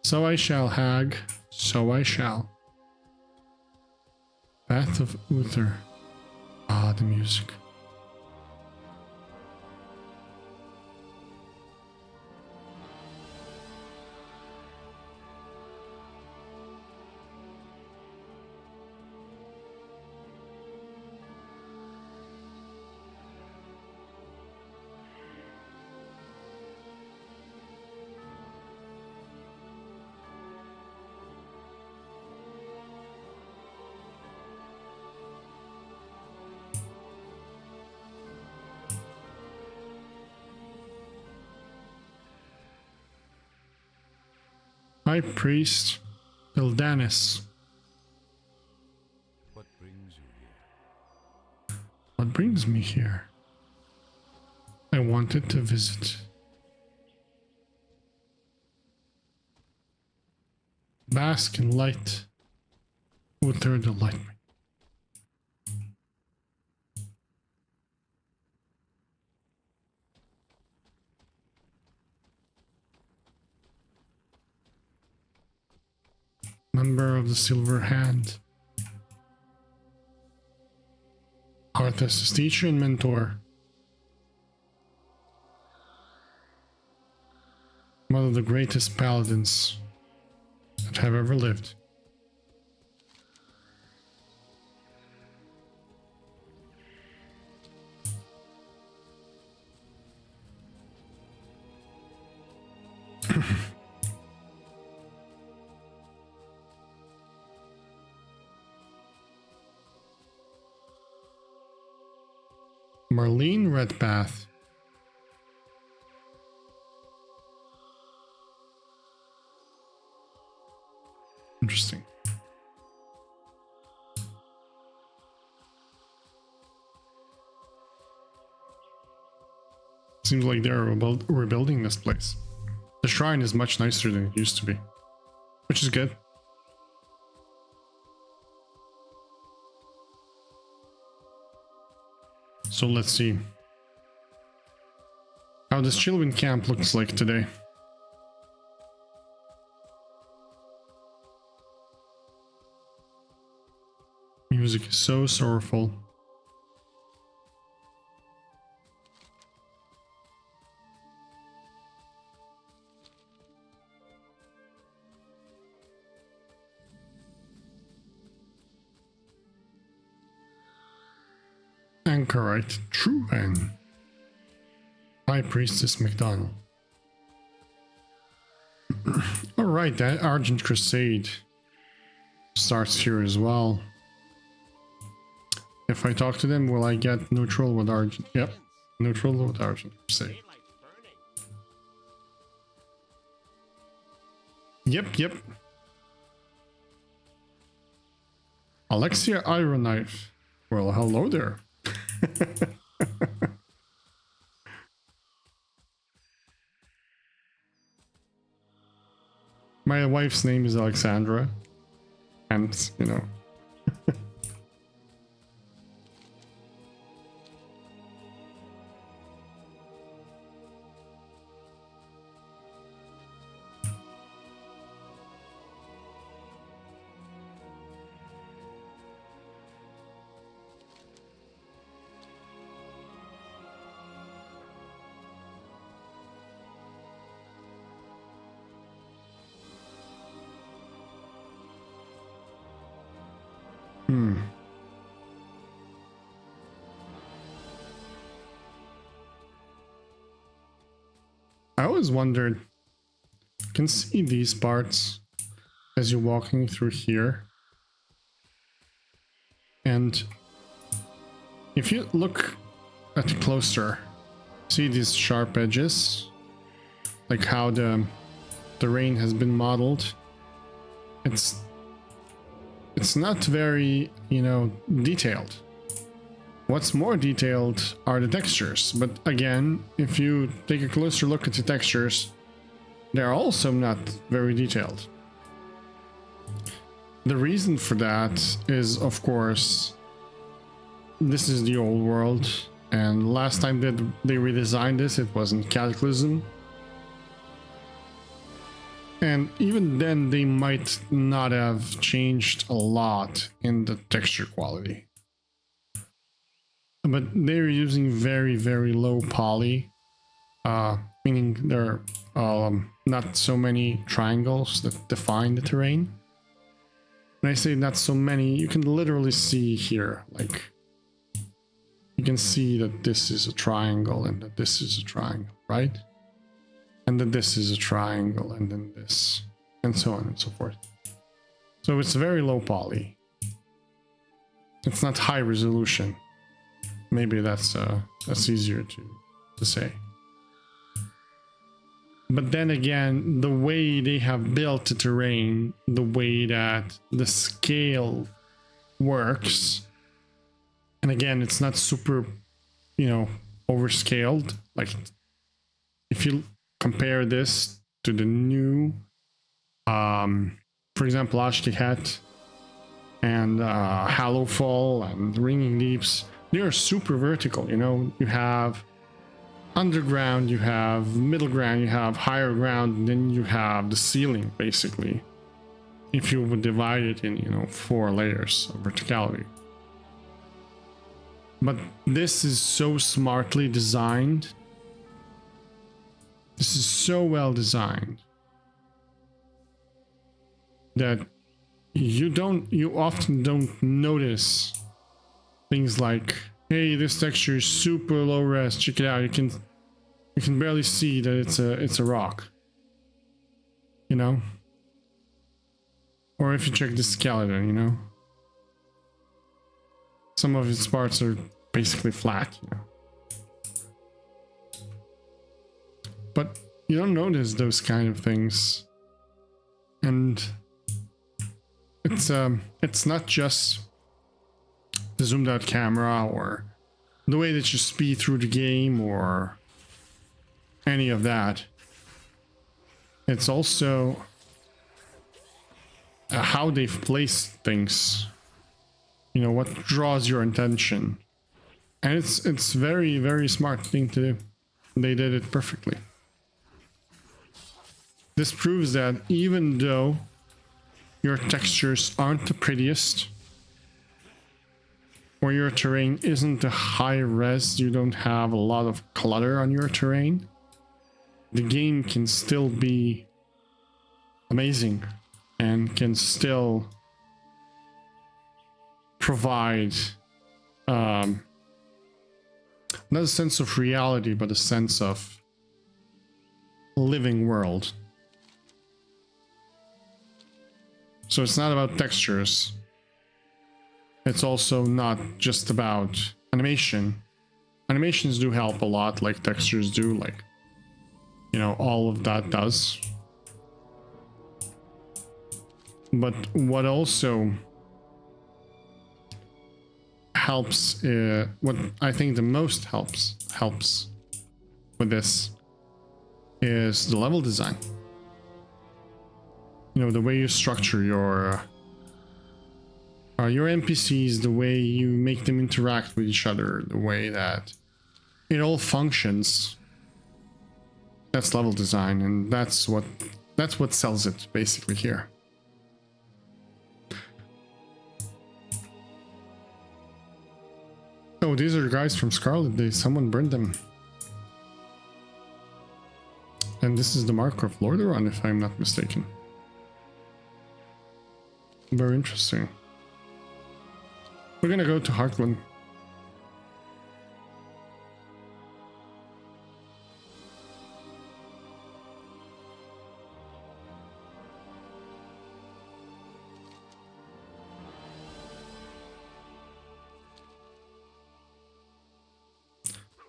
So I shall, Hag. So I shall. Path of Uther. Ah, the music. High Priest Ildanis. What brings you here? What brings me here? I wanted to visit. Bask in light. Uther delight me. Member of the Silver Hand. Arthas' teacher and mentor. One of the greatest paladins that have ever lived. Marlene Redpath. Interesting. Seems like they're rebuilding this place. The shrine is much nicer than it used to be, which is good. So let's see how this Chillwind camp looks like today. Music is so sorrowful. Anchorite Truan. High Priestess McDonald. Alright, that Argent Crusade starts here as well. If I talk to them, will I get neutral with Argent? Yep, neutral with Argent Crusade. Yep. Alexia Iron Knife. Well, hello there. My wife's name is Alexandra, and you know. I always wondered, you can see these parts as you're walking through here. And if you look at it closer, see these sharp edges, like how the terrain has been modeled. It's not very, you know, detailed. What's more detailed are the textures, but again, if you take a closer look at the textures, they're also not very detailed. The reason for that is, of course, this is the old world, and last time that they redesigned this, it was in Cataclysm. And even then, they might not have changed a lot in the texture quality. But they're using very, very low poly, meaning there are not so many triangles that define the terrain. When I say not so many, you can literally see here, like, you can see that this is a triangle and that this is a triangle, right? And then this is a triangle and then this, and so on and so forth. So it's very low poly. It's not high resolution. Maybe that's easier to say. But then again, the way they have built the terrain, the way that the scale works, and again, it's not super, you know, overscaled. Like, if you compare this to the new, for example, Ashkehet and Hallowfall and Ringing Deeps, they are super vertical, you know. You have underground, you have middle ground, you have higher ground, and then you have the ceiling, basically. If you would divide it in, you know, 4 layers of verticality. But this is so smartly designed. This is so well designed that you often don't notice things like, hey, this texture is super low res, check it out. You can barely see that it's a rock, you know? Or if you check the skeleton, you know? Some of its parts are basically flat, you know? But you don't notice those kind of things. And it's not just the zoomed out camera or the way that you speed through the game or any of that. It's also how they've placed things, you know, what draws your attention. And it's very, very smart thing to do. They did it perfectly. This proves that even though your textures aren't the prettiest, or your terrain isn't a high res, you don't have a lot of clutter on your terrain, the game can still be amazing and can still provide not a sense of reality, but a sense of living world. So it's not about textures. It's also not just about animation. Animations do help a lot, like textures do, like, you know, all of that does. But what also helps, what I think the most helps with this is the level design. You know, the way you structure your NPCs, the way you make them interact with each other, the way that it all functions. That's level design, and that's what sells it basically here. Oh, these are guys from Scarlet. Someone burned them. And this is the marker of Lordaeron, if I'm not mistaken. Very interesting. We're gonna go to Heartland.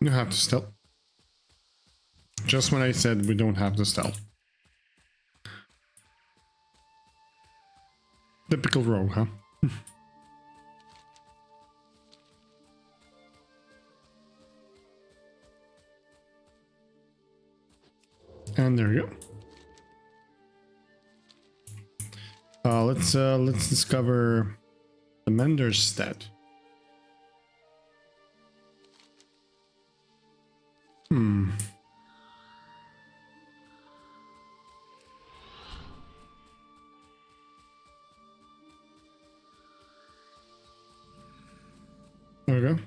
You have to stealth. Just when I said we don't have to stealth. Typical rogue, huh? And there we go. Let's discover the Mender's stead. There we go.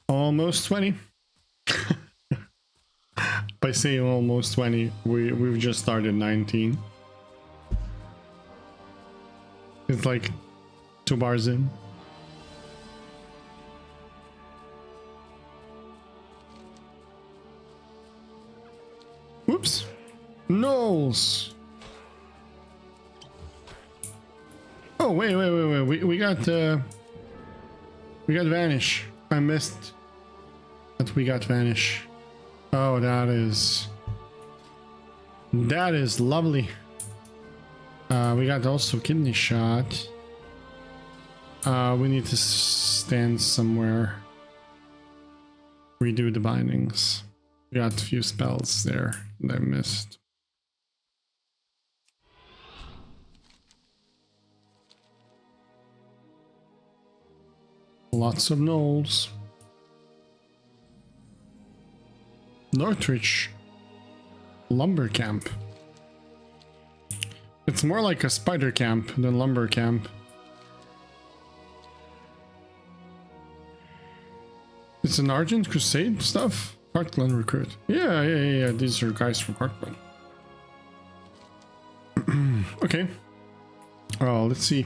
Almost 20. By saying almost 20, we've just started 19. It's like 2 bars in. Whoops. Knolls. Oh, wait. We got Vanish. I missed that we got Vanish. Oh, that is lovely. We got also Kidney Shot. We need to stand somewhere. Redo the bindings. We got a few spells there that I missed. Lots of knolls. Northridge lumber camp. It's more like a spider camp than lumber camp. It's an Argent Crusade stuff. Heartland recruit. Yeah. These are guys from Heartland. Okay. Oh, let's see.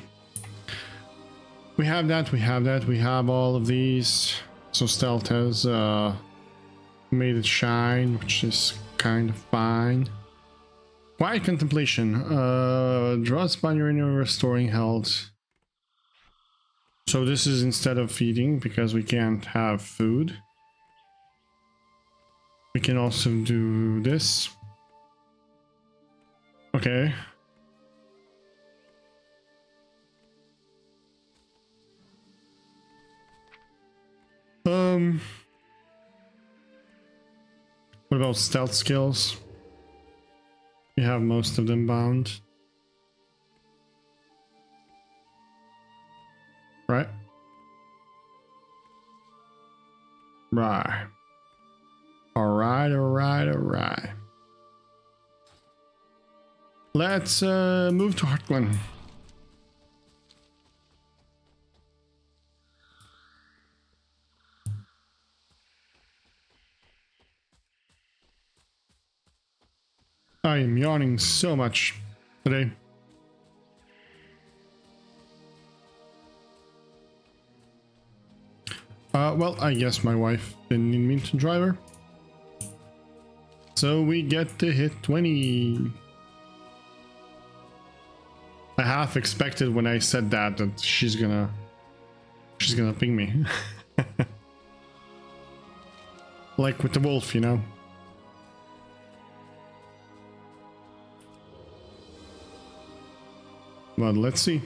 We have that. We have all of these. So stealth has made it shine, which is kind of fine. Quiet contemplation. Draws binary restoring health. So this is instead of feeding because we can't have food. We can also do this. Okay. What about stealth skills? We have most of them bound. Right? Right. Alright. Let's move to Heartland. I am yawning so much today. Well, I guess my wife didn't need me to drive her. So we get to hit 20. I half expected when I said that she's gonna ping me. Like with the wolf, you know. But let's see.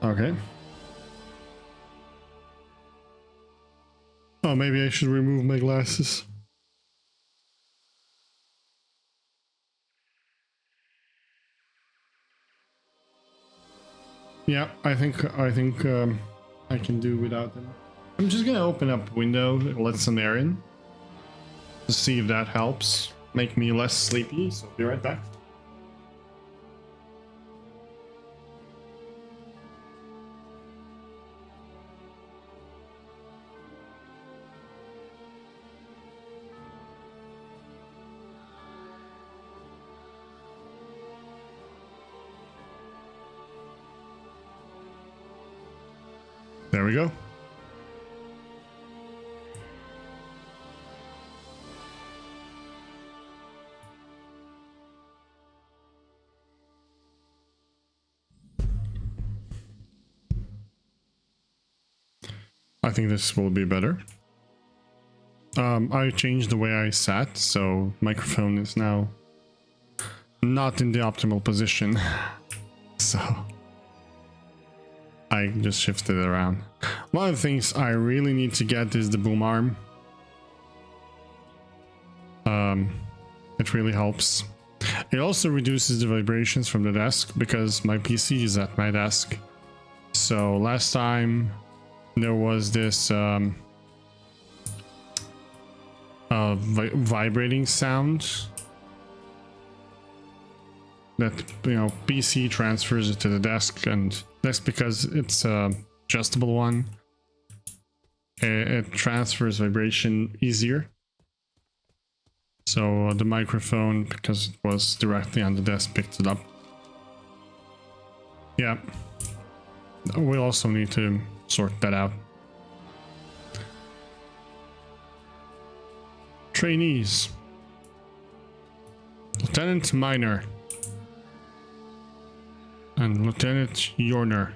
Okay. Oh, maybe I should remove my glasses. Yeah, I think I can do without them. I'm just gonna open up a window and let some air in to see if that helps make me less sleepy. So be right back. There we go. I think this will be better. I changed the way I sat, so microphone is now not in the optimal position. So I just shifted it around. One of the things I really need to get is the boom arm. It really helps. It also reduces the vibrations from the desk because my PC is at my desk. So last time there was this vibrating sound that, you know, PC transfers it to the desk, and that's because it's a adjustable one. It transfers vibration easier. So the microphone, because it was directly on the desk, picked it up. Yeah. We also need to sort that out. Trainees. Lieutenant Minor. And Lieutenant Yorner.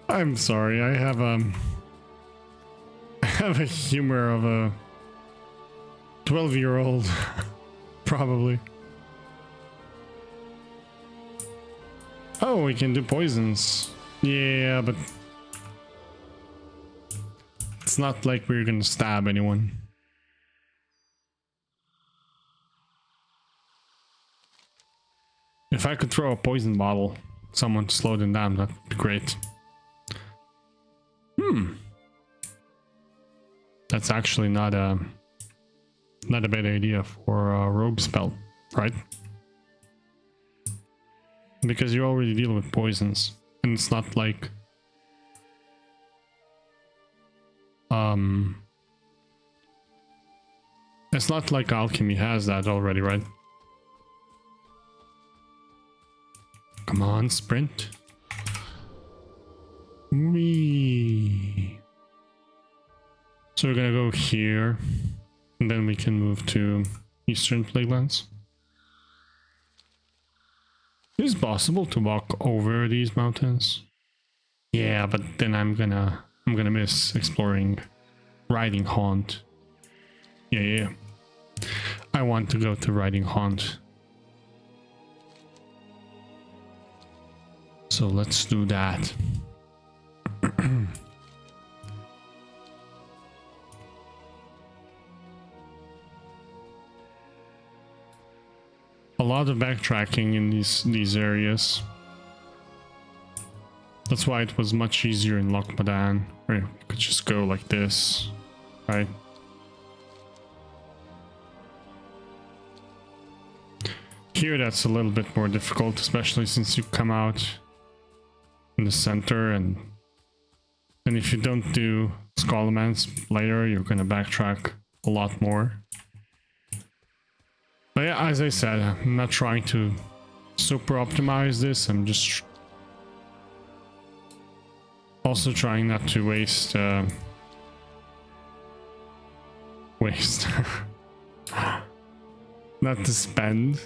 I'm sorry, I have a humor of a 12-year-old, probably. Oh, we can do poisons. Yeah, but it's not like we're gonna stab anyone. If I could throw a poison bottle, someone to slow them down, that'd be great. That's actually not a bad idea for a rogue spell, right? Because you already deal with poisons, and it's not like it's not like alchemy has that already, right? Come on, sprint. Whee. So we're gonna go here, and then we can move to Eastern Plaguelands. Is it possible to walk over these mountains? Yeah, but then I'm gonna miss exploring Riding Haunt. Yeah. I want to go to Riding Haunt. So let's do that. A lot of backtracking in these areas. That's why it was much easier in Lochmadan, where you could just go like this, right? Here that's a little bit more difficult, especially since you come out in the center, and if you don't do Skullman's later, you're gonna backtrack a lot more. But yeah, as I said, I'm not trying to super optimize this. I'm just also trying not to waste not to spend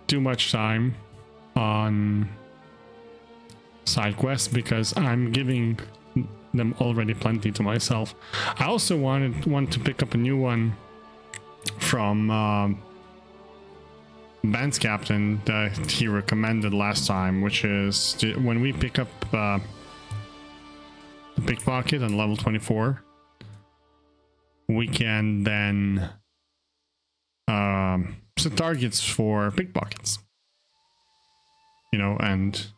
too much time on side quests, because I'm giving them already plenty to myself. I also want to pick up a new one from Band's captain that he recommended last time, which is when we pick up the pickpocket on level 24, we can then set targets for pickpockets, you know, and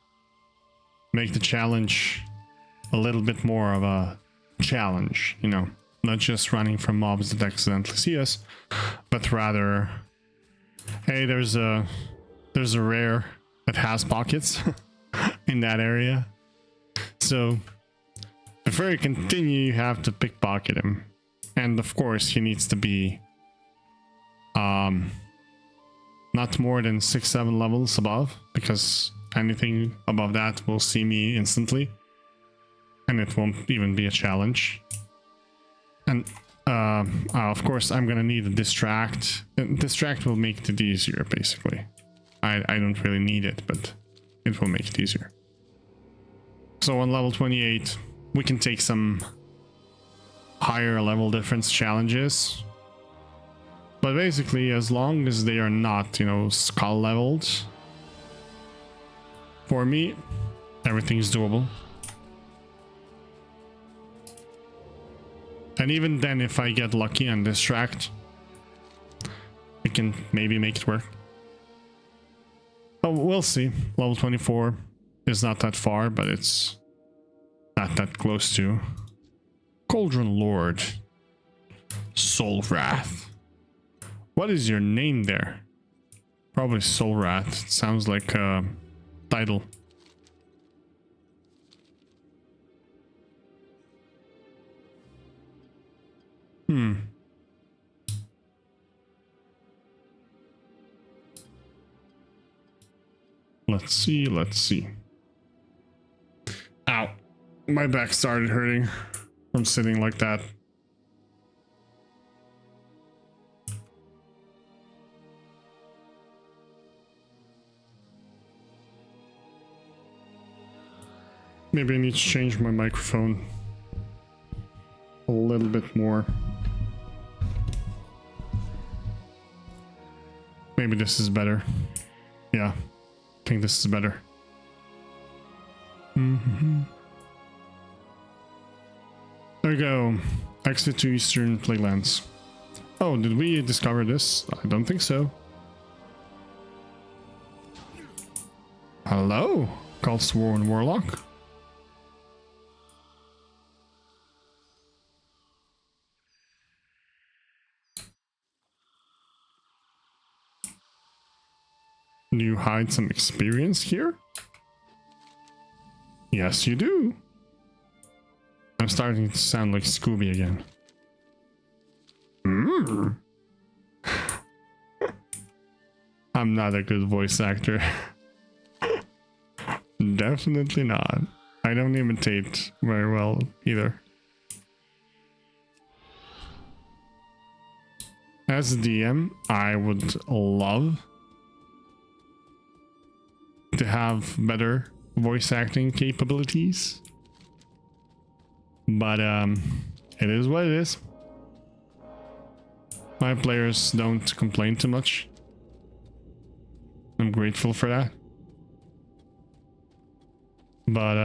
make the challenge a little bit more of a challenge, you know, not just running from mobs that accidentally see us, but rather, hey, there's a rare that has pockets in that area, so before you continue, you have to pickpocket him, and of course he needs to be not more than 6-7 levels above, because anything above that will see me instantly, and it won't even be a challenge. And of course I'm gonna need a distract. Distract will make it easier, basically. I don't really need it, but it will make it easier. So on level 28, we can take some higher level difference challenges. But basically, as long as they are not, you know, skull leveled, for me, everything is doable. And even then, if I get lucky and distract, we can maybe make it work. Oh, we'll see. Level 24 is not that far, but it's not that close to. Cauldron Lord. Soul Wrath. What is your name there? Probably Soul Wrath. It sounds like a title. Let's see. Ow. My back started hurting from sitting like that. Maybe I need to change my microphone a little bit more. Maybe this is better. Yeah, I think this is better. There we go. Exit to Eastern Plaguelands. Oh, did we discover this? I don't think so. Hello, Sworn Warlock. Do you hide some experience here? Yes, you do. I'm starting to sound like Scooby again. I'm not a good voice actor. Definitely not. I don't imitate very well either. As a DM, I would love to have better voice acting capabilities, but it is what it is. My players don't complain too much. I'm grateful for that, but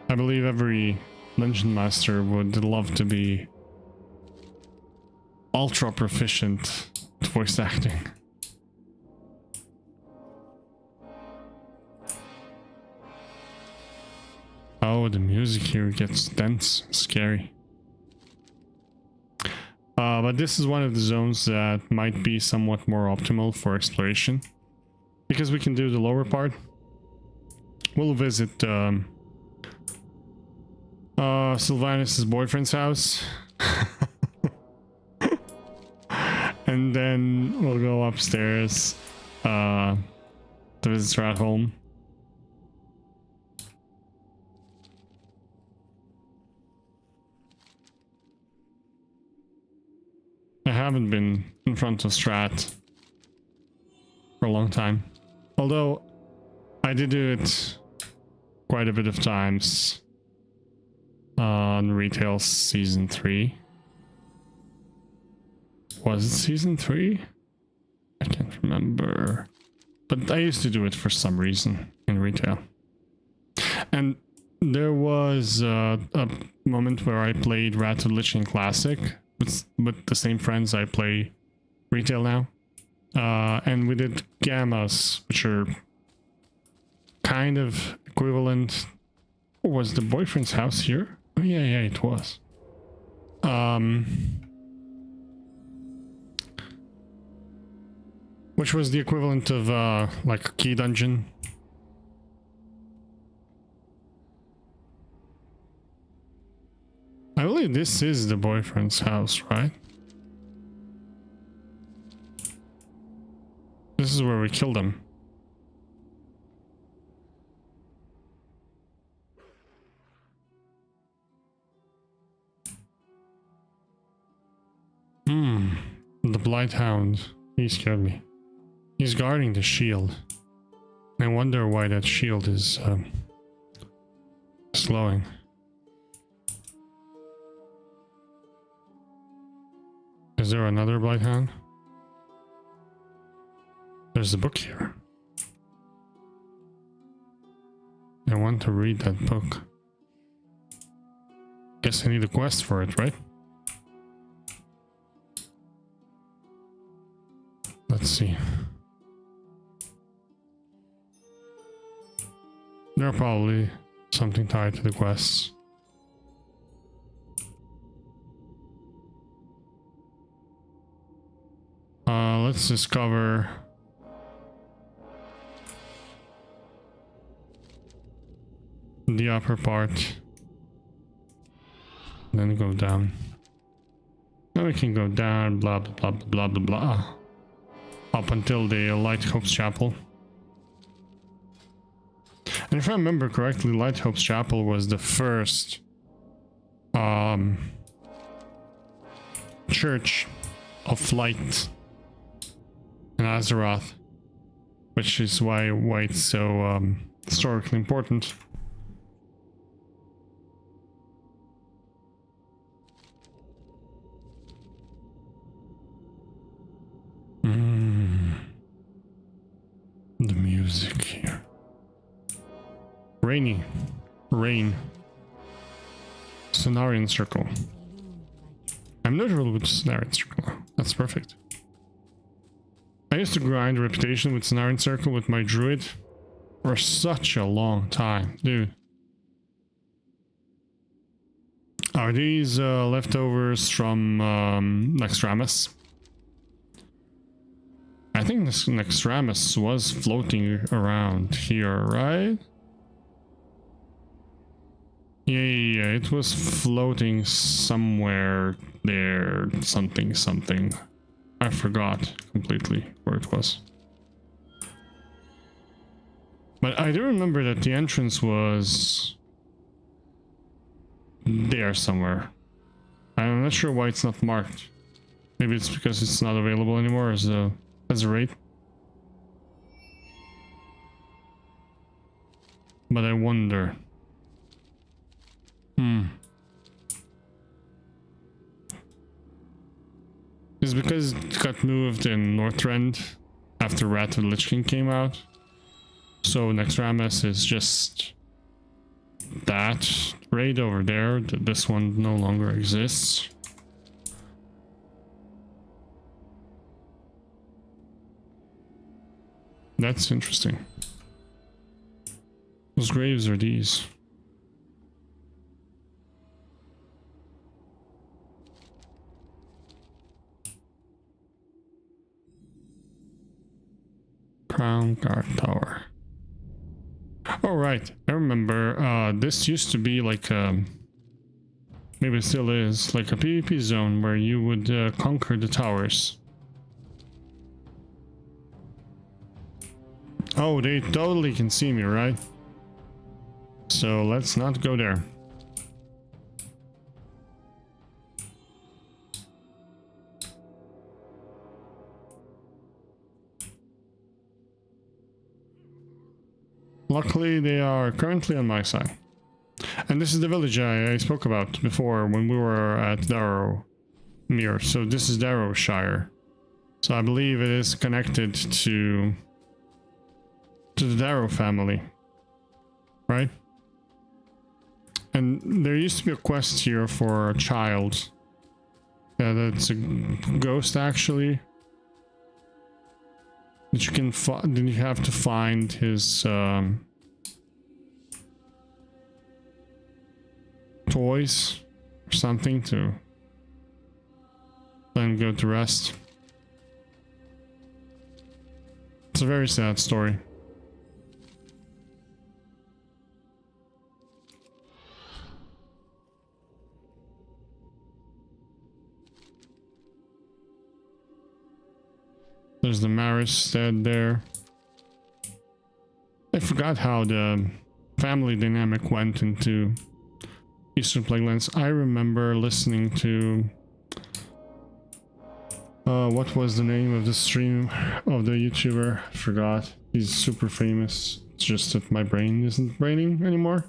I believe every dungeon master would love to be ultra proficient at voice acting. Oh, the music here gets dense, scary. But this is one of the zones that might be somewhat more optimal for exploration, because we can do the lower part. We'll visit Sylvanus' boyfriend's house. And then we'll go upstairs to visit Stratholme. I haven't been in front of Strat for a long time. Although I did do it quite a bit of times on Retail Season 3. Was it Season 3? I can't remember. But I used to do it for some reason in Retail. And there was a moment where I played Wrath of the Lich King Classic with the same friends I play Retail now. And we did Gammas, which are kind of equivalent. Was the boyfriend's house here? Oh yeah, it was. Which was the equivalent of like a key dungeon. I believe this is the boyfriend's house, right? This is where we killed him. The Blighthound. He scared me. He's guarding the shield. I wonder why that shield is slowing. Is there another Blighthound? There's a book here. I want to read that book. Guess I need a quest for it, right? Let's see. There are probably something tied to the quests. Let's discover the upper part. Then go down. Then we can go down, blah blah blah blah blah blah, up until the Lighthope's Chapel. And if I remember correctly, Lighthope's Chapel was the first church of light in Azeroth, which is why it's so historically important. The music here. Rainy. Rain. Cenarian Circle. I'm neutral with Cenarian Circle. That's perfect. I used to grind reputation with Cenarian Circle with my druid for such a long time, dude. Are these leftovers from Nextramus? I think this Nextramus was floating around here, right? Yeah, it was floating somewhere there, something. I forgot completely where it was. But I do remember that the entrance was there somewhere. I'm not sure why it's not marked. Maybe it's because it's not available anymore as a raid. But I wonder. It's because it got moved in Northrend after Wrath of the Lich King came out. So Nextramus is just that raid over there. This one no longer exists. That's interesting. Whose graves are these? Crown Guard Tower. Oh right, I remember. This used to be like maybe it still is, like a PvP zone where you would conquer the towers. Oh, they totally can see me, right? So let's not go there. Luckily, they are currently on my side. And this is the village I spoke about before when we were at Darrowmere. So this is Darrowshire. So I believe it is connected to the Darrow family, right? And there used to be a quest here for a child. That's a ghost, actually. That you can find. Then you have to find his toys or something to let him go to rest. It's a very sad story. There's the marriage stead there. I forgot how the family dynamic went into Eastern Plaguelands. I remember listening to What was the name of the stream of the YouTuber? Forgot. He's super famous. It's just that my brain isn't braining anymore.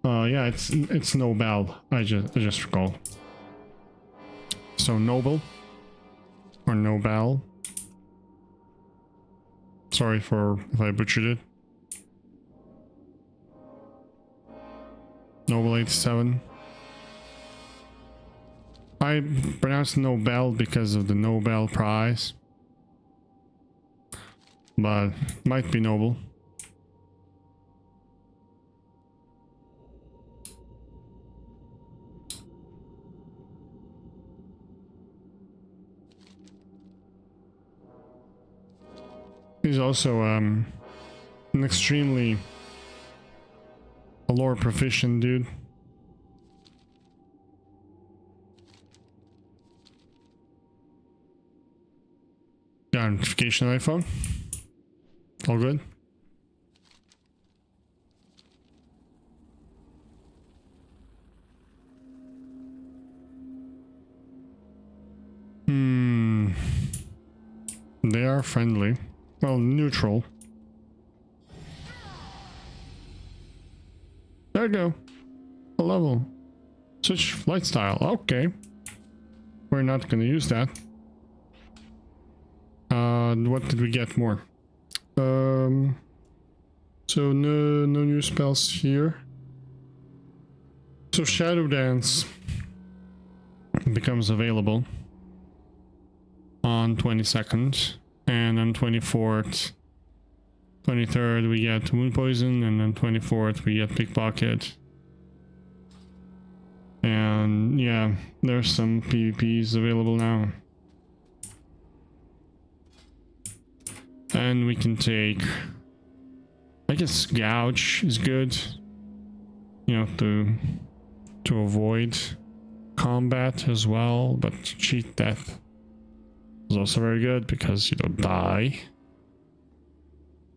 Yeah, it's Nobel. I just recall. So Noble or Nobel. Sorry if I butchered it. Noble 87. I pronounced Nobel because of the Nobel Prize, but might be Noble. He's also an extremely lore proficient dude. Got a notification on iPhone. All good. They are friendly. Well, neutral. There you go. A level. Switch flight style. Okay. We're not gonna use that. What did we get more? So no new spells here. So Shadow Dance becomes available on 22nd, and on 24th, 23rd we get Moon Poison, and then 24th we get Pickpocket. And yeah, there's some PvPs available now. And we can take, I guess Gouge is good, you know, to avoid combat as well, but Cheat Death is also very good because you don't die.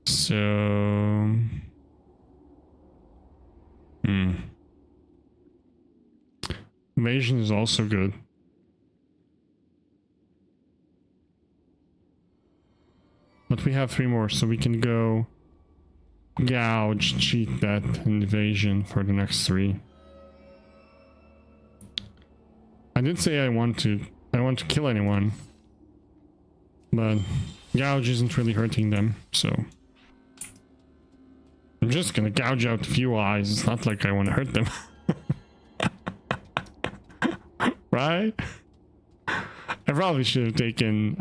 So Evasion is also good. But we have 3 more, so we can go Gouge, Cheat Death, and Evasion for the next 3. I did say I want to kill anyone, but Gouge isn't really hurting them, so I'm just gonna gouge out a few eyes. It's not like I want to hurt them. Right? I probably should have taken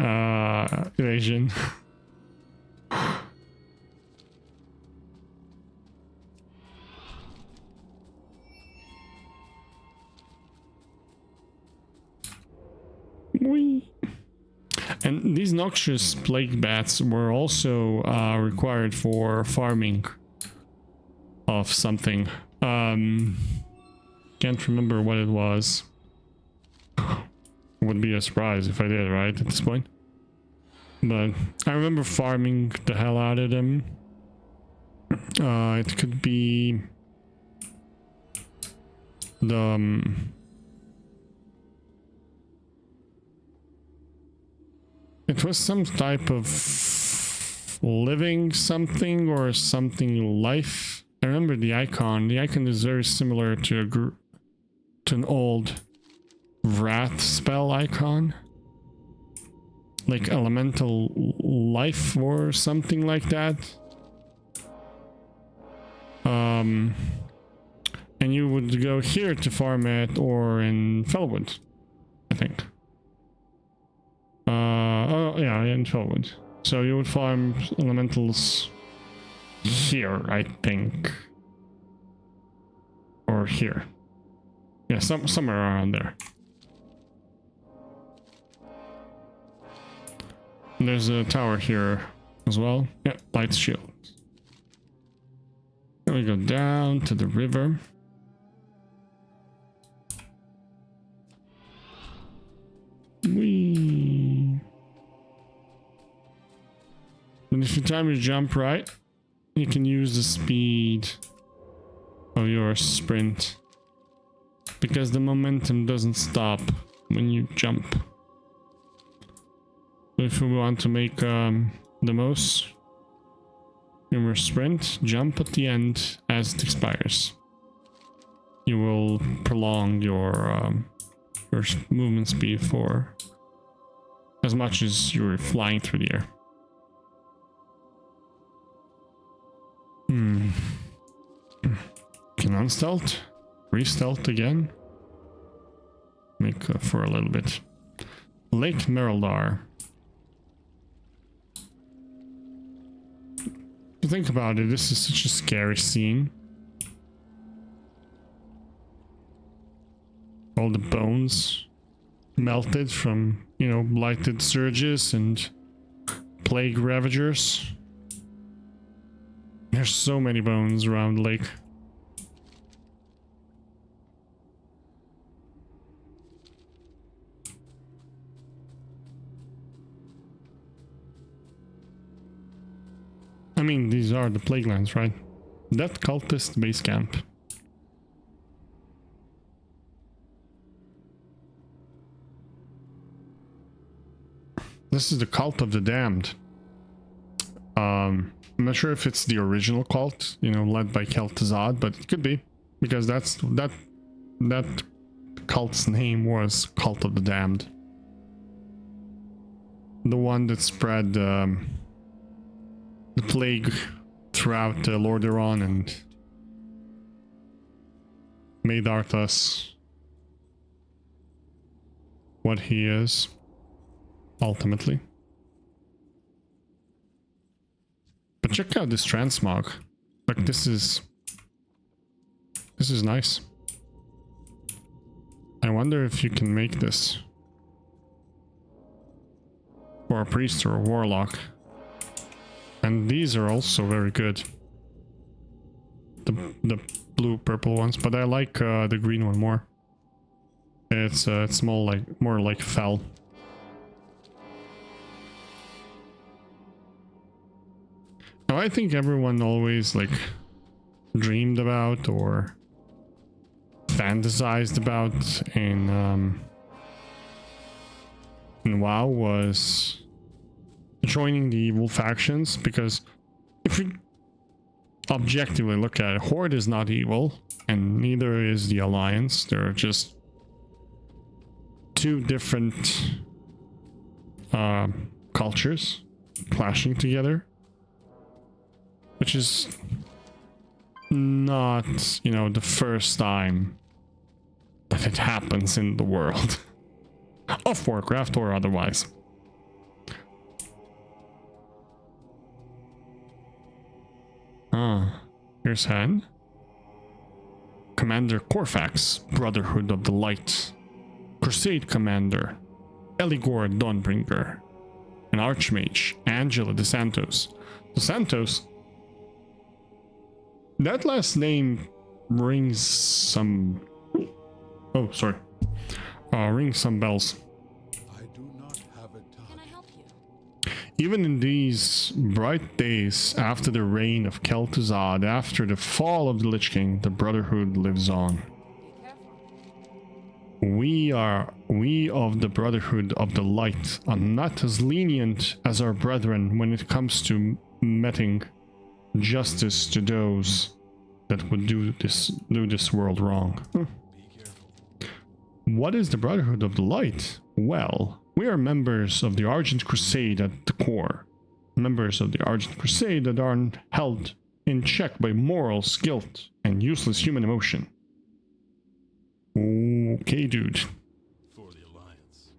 Evasion. Whee. And these noxious plague bats were also required for farming of something. Can't remember what it was. Would be a surprise if I did, right, at this point. But I remember farming the hell out of them. It could be the it was some type of living something or something life. I remember the icon. The icon is very similar to an old Wrath spell icon. Like elemental life or something like that. And you would go here to farm it, or in Fellwood, I think. Oh yeah, in Fellwood. So you would farm elementals here, I think. Or here. Yeah, somewhere around there. There's a tower here as well. Yep, light shield. Then we go down to the river. Whee. And if you time your jump right, you can use the speed of your sprint, because the momentum doesn't stop when you jump. if we want to make the most, you will sprint, jump at the end as it expires. You will prolong your movement speed for as much as you're flying through the air. Can unstealth, re-stealth again. Make for a little bit. Lake Merildar. If you think about it, this is such a scary scene. All the bones melted from, you know, blighted surges and plague ravagers. There's so many bones around the lake. I mean, these are the Plaguelands, right? That cultist base camp. This is the cult of the damned. I'm not sure if it's the original cult, you know, led by Kel'Thuzad, but it could be, because that cult's name was Cult of the Damned. The one that spread the plague throughout Lordaeron and made Arthas what he is, ultimately. But check out this transmog. Like, this is nice. I wonder if you can make this for a priest or a warlock. And these are also very good. The blue purple ones, but I like the green one more. It's more like fel. Now, I think everyone always like dreamed about or fantasized about in WoW was joining the evil factions, because if you objectively look at it, Horde is not evil and neither is the Alliance. They're just two different cultures clashing together, which is not, you know, the first time that it happens in the world of Warcraft or otherwise. Here's Han. Commander Corfax, Brotherhood of the Light. Crusade Commander, Eligor Dawnbringer. An Archmage, Angela de Santos. De Santos? That last name rings some... Oh, sorry. Rings some bells. Even in these bright days after the reign of Kel'Thuzad, after the fall of the Lich King, the Brotherhood lives on. We of the Brotherhood of the Light are not as lenient as our brethren when it comes to meting justice to those that would do this world wrong. What is the Brotherhood of the Light? Well, we are members of the Argent Crusade at the core. Members of the Argent Crusade that are held in check by morals, guilt, and useless human emotion. Okay, dude. For the Alliance.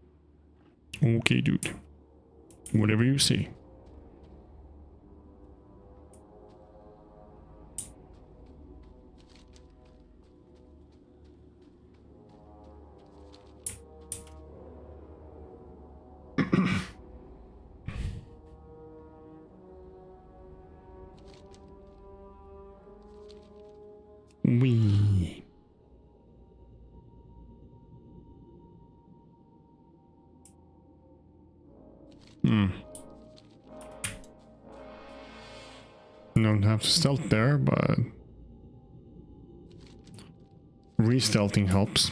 Okay, dude. Whatever you say. We. Don't have to stealth there, but re-stealthing helps.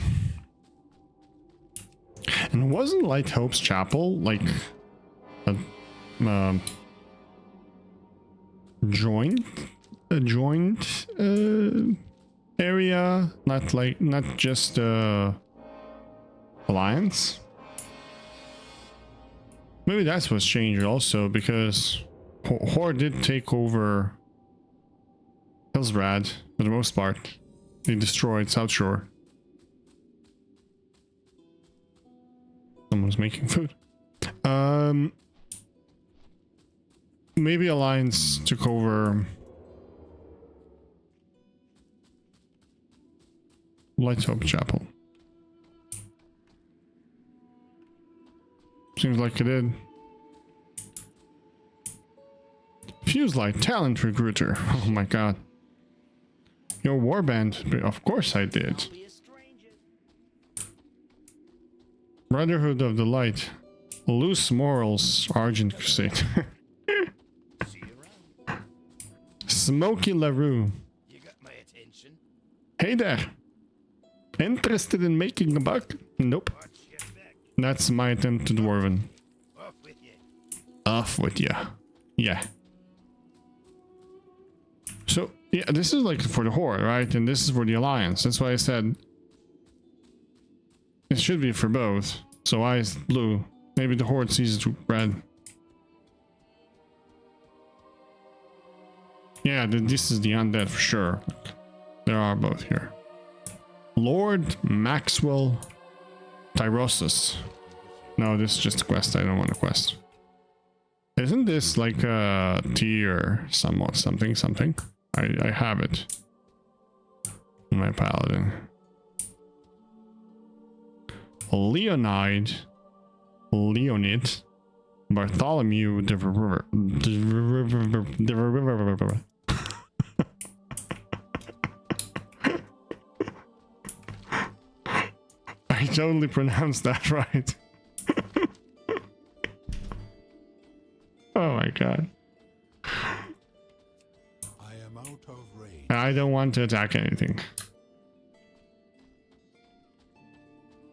And wasn't Light Hope's chapel like joint area, not just alliance. Maybe that's what's changed also, because Horde did take over Hillsbrad for the most part. They destroyed Southshore. Someone's making food. Maybe Alliance took over Lighthope Chapel. Seems like it did. Fuse Light Talent Recruiter. Oh my god. Your warband. Of course I did. Brotherhood of the Light. Loose Morals. Argent Crusade. Smoky LaRue. You got my attention. Hey there. Interested in making a buck? Nope. That's my attempt to Dwarven. Off with you. Off with ya. Yeah. So, yeah, this is like for the Horde, right? And this is for the Alliance. That's why I said it should be for both. So why is it blue? Maybe the Horde sees it red. Yeah, this is the undead for sure. There are both here. Lord Maxwell Tyrosus. No, this is just a quest. I don't want a quest. Isn't this like a tier somewhat something? I have it. My paladin. Leonid. Bartholomew the River. I totally pronounced that right. Oh my god. I am out of range. I don't want to attack anything.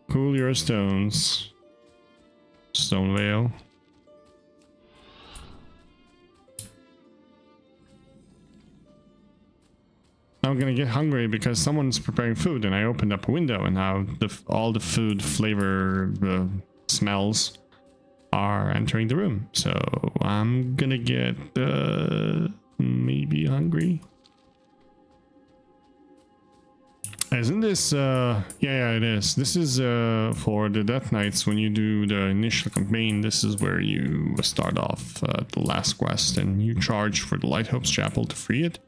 Cool your stones. Stone Veil. I'm gonna get hungry because someone's preparing food and I opened up a window and now all the food flavor smells are entering the room. So I'm gonna get maybe hungry. Isn't this yeah it is. This is for the Death Knights. When you do the initial campaign, this is where you start off the last quest and you charge for the Lighthope's Chapel to free it.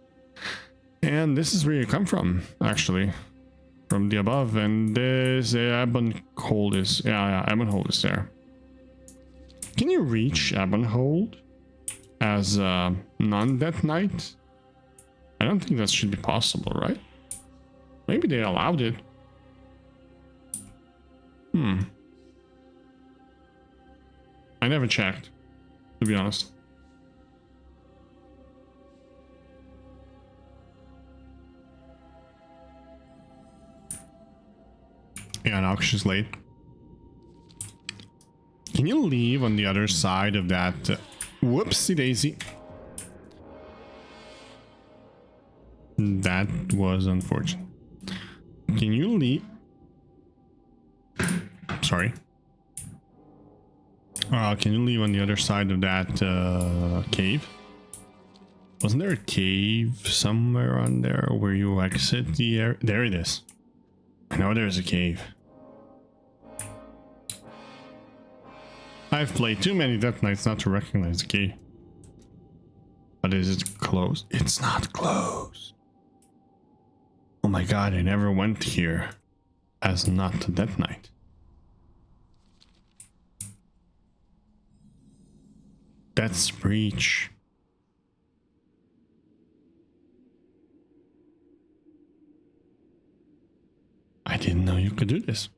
And this is where you come from, actually, from the above. And there's Ebonhold is Ebonhold is there. Can you reach Ebonhold as a non-Death Knight? I don't think that should be possible, right? Maybe they allowed it. I never checked, to be honest. Yeah, Nox is late. Can you leave on the other side of that? Whoopsie daisy. That was unfortunate. Can you leave? Sorry. Can you leave on the other side of that cave? Wasn't there a cave somewhere on there where you exit the air? There it is. I know there's a cave. I've played too many Death Knights not to recognize the cave. But is it closed? It's not closed. Oh my god, I never went here as not a Death Knight. That's breach. I didn't know you could do this.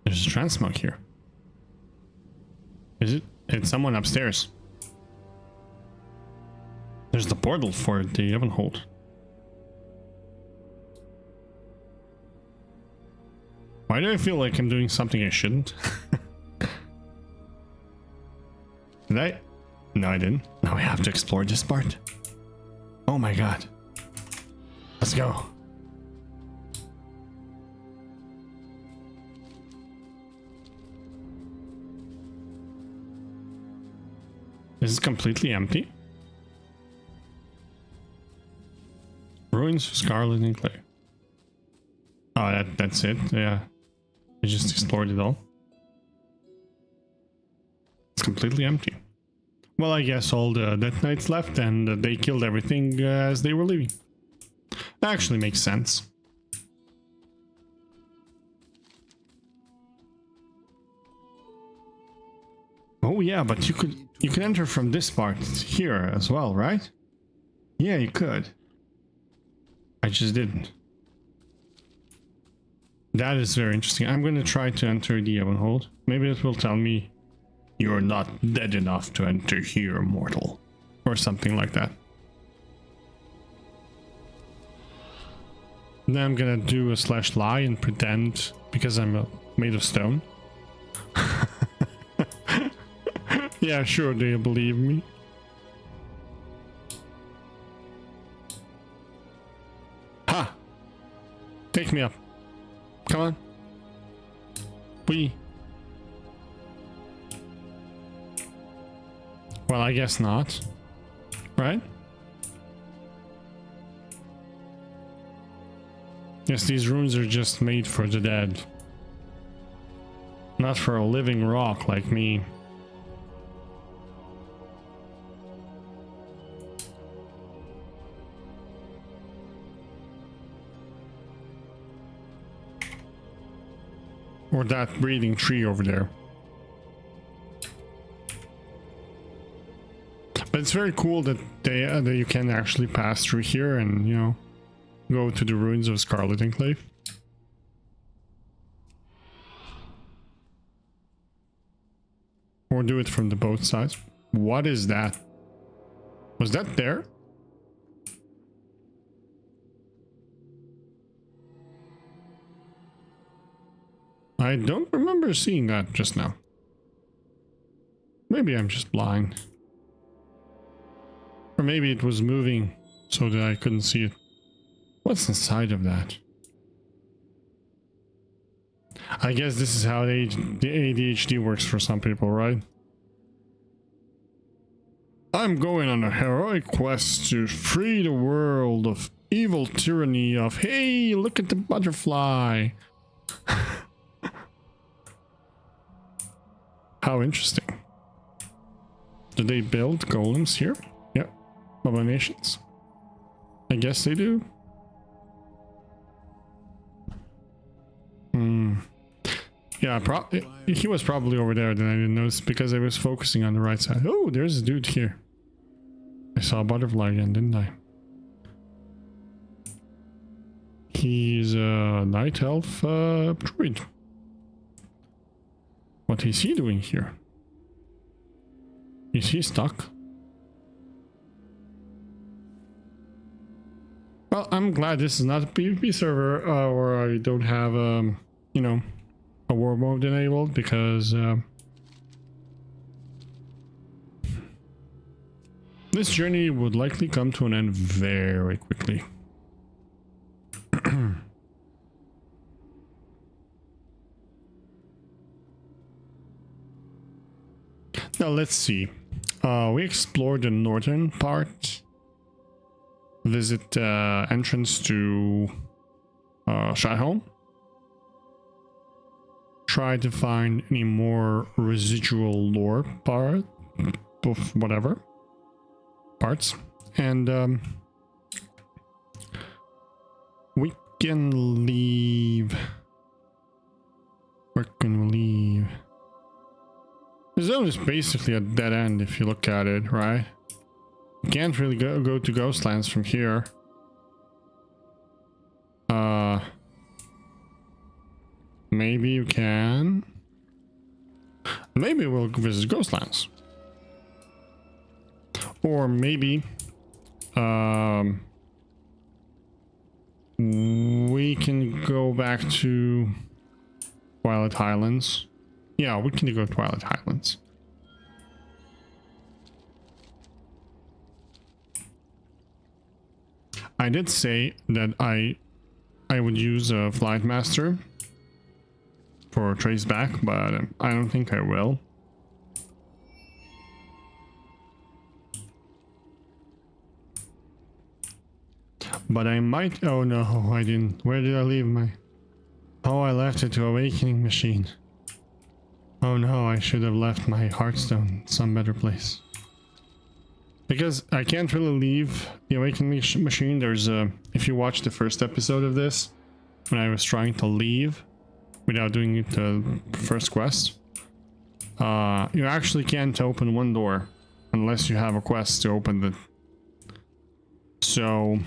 There's a transmog here. Is it? It's someone upstairs. There's the portal for the Ebonhold. Why do I feel like I'm doing something I shouldn't? Did I? No, I didn't. Now we have to explore this part. Oh my god. Let's go. This is completely empty. Ruins of Scarlet Enclave. Oh, that's it. Yeah. I just explored it all. It's completely empty. Well, I guess all the Death Knights left and they killed everything as they were leaving. That actually makes sense. Oh yeah, but you could enter from this part here as well, right? Yeah, you could. I just didn't. That is very interesting. I'm going to try to enter the Durnholde. Maybe it will tell me you're not dead enough to enter here, mortal. Or something like that. Then I'm going to do a /lie and pretend because I'm made of stone. Yeah, sure, do you believe me? Ha! Take me up. Come on. Well, I guess not. Right? Yes, these rooms are just made for the dead. Not for a living rock like me. Or that breathing tree over there. But it's very cool that that you can actually pass through here and, you know, go to the ruins of Scarlet Enclave. Or do it from the both sides. What is that? Was that there? I don't remember seeing that just now. Maybe I'm just blind. Or maybe it was moving so that I couldn't see it. What's inside of that? I guess this is how the ADHD works for some people, right? I'm going on a heroic quest to free the world of evil tyranny of, hey, look at the butterfly. How interesting. Do they build golems here? Yep. Abominations. I guess they do. Yeah, he was probably over there, then I didn't notice because I was focusing on the right side. Oh, there's a dude here. I saw a butterfly again, didn't I? He's a night elf druid. What is he doing here? Is he stuck? Well, I'm glad this is not a PvP server where I don't have, you know, a war mode enabled because this journey would likely come to an end very quickly. Now let's see. We explored the northern part. Visit entrance to Stratholme. Try to find any more residual lore part of whatever parts, and we can leave. Where can we leave? The zone is basically a dead end if you look at it, right? You can't really go to Ghostlands from here. Maybe you can. Maybe we'll visit Ghostlands. Or maybe we can go back to Twilight Highlands. Yeah, we can go to Twilight Highlands. I did say that I would use a Flight Master for trace back, but I don't think I will. But I might. Oh no, I didn't. Where did I leave my? Oh, I left it to Awakening Machine. Oh no, I should have left my Hearthstone in some better place. Because I can't really leave the Awakening Machine. There's a. If you watch the first episode of this, when I was trying to leave without doing it the first quest, you actually can't open one door unless you have a quest to open it. So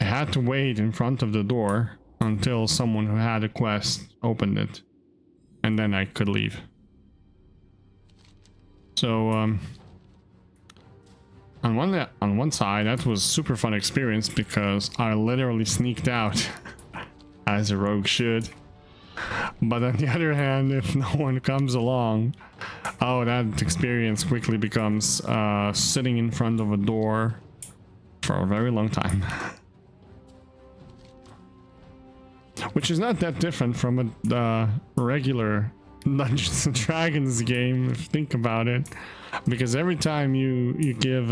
I had to wait in front of the door until someone who had a quest opened it, and then I could leave. So on one side, that was super fun experience because I literally sneaked out as a rogue should. But on the other hand, if no one comes along, oh, that experience quickly becomes sitting in front of a door for a very long time. Which is not that different from a regular Dungeons and Dragons game, if you think about it. Because every time you give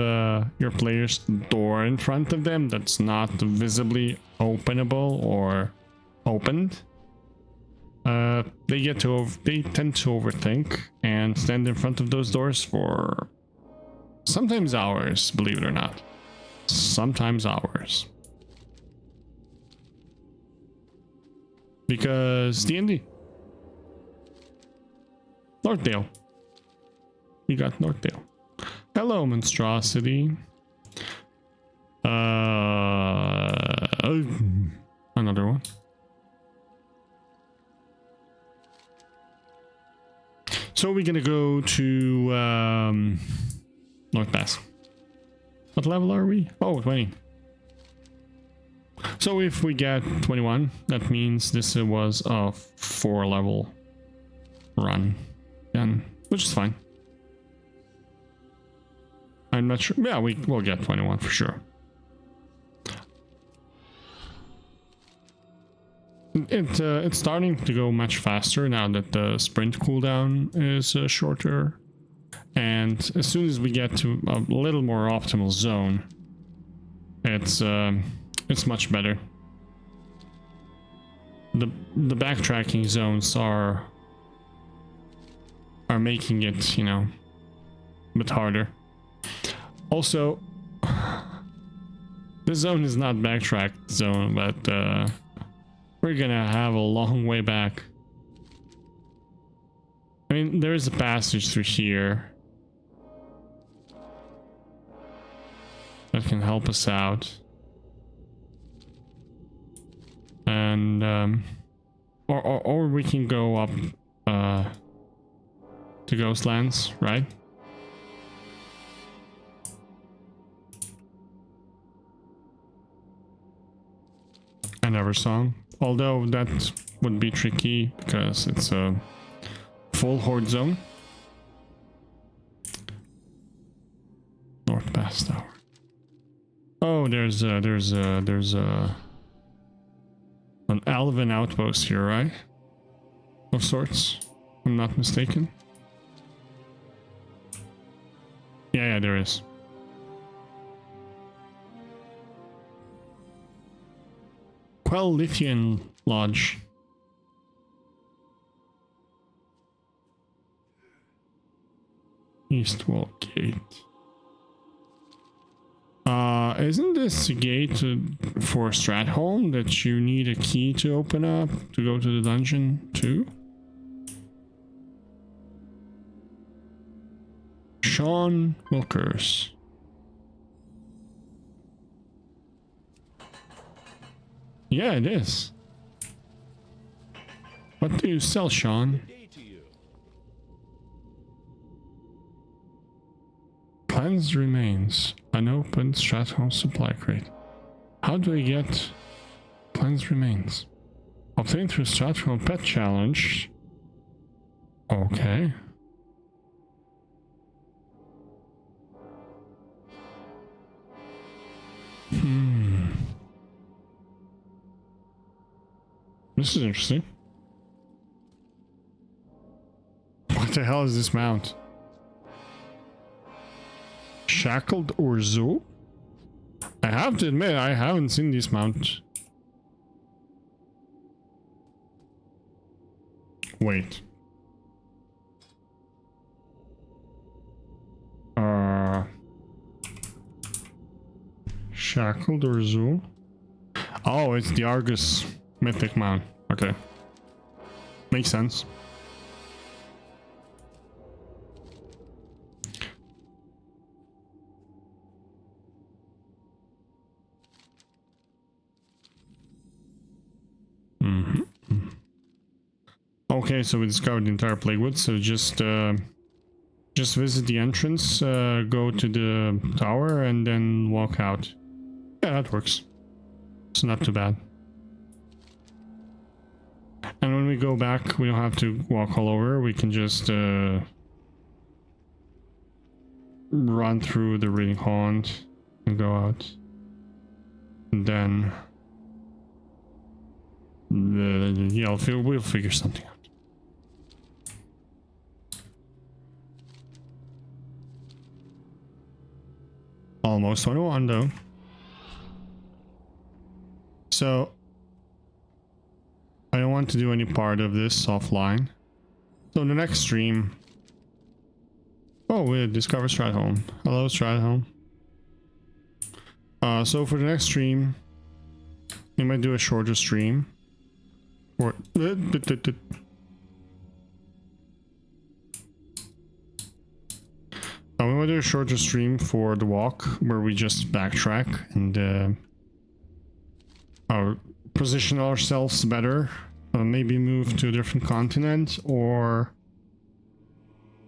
your players a door in front of them that's not visibly openable or opened, they tend to overthink and stand in front of those doors for sometimes hours, believe it or not. Sometimes hours. Because D&D. Northdale. We got Northdale. Hello, monstrosity. Another one. So we're gonna go to North Pass. What level are we? Oh, 20. So if we get 21, that means this was a 4-level run, then, which is fine. I'm not sure. Yeah, we'll get 21 for sure. It's starting to go much faster now that the sprint cooldown is shorter, and as soon as we get to a little more optimal zone, it's much better. The backtracking zones are making it, you know, a bit harder. Also, this zone is not backtracked zone, but we're gonna have a long way back. I mean, there is a passage through here that can help us out. And or we can go up to Ghostlands, right? Another song, although that would be tricky because it's a full horde zone. North Pass Tower. Oh, there's an elven outpost here, right? Of sorts, if I'm not mistaken. Yeah, there is. Lithian Lodge. East Wall Gate. Isn't this a gate for Stratholme that you need a key to open up to go to the dungeon too? Sean Wilkers. Yeah, it is. What do you sell, Sean? Cleansed remains. Unopened Stratholme supply crate. How do I get cleansed remains? Obtained through Stratholme pet challenge. Okay. this is interesting. What the hell is this mount? Shackled Orzo? I have to admit, I haven't seen this mount. Wait. Shackled Orzo? Oh, it's the Argus mythic mount. Okay. Makes sense. Okay, so we discovered the entire Plaguewood, so just visit the entrance, go to the tower, and then walk out. Yeah, that works. It's not too bad. And when we go back, we don't have to walk all over, we can just run through the Reading Haunt and go out. And then... yeah, we'll figure something out. Almost 21 though. So I don't want to do any part of this offline. So in the next stream... Oh, we discovered Stratholme. Hello, Stratholme. So for the next stream, we might do a shorter stream. Or... we might do a shorter stream for the walk, where we just backtrack and position ourselves better. Maybe move to a different continent, or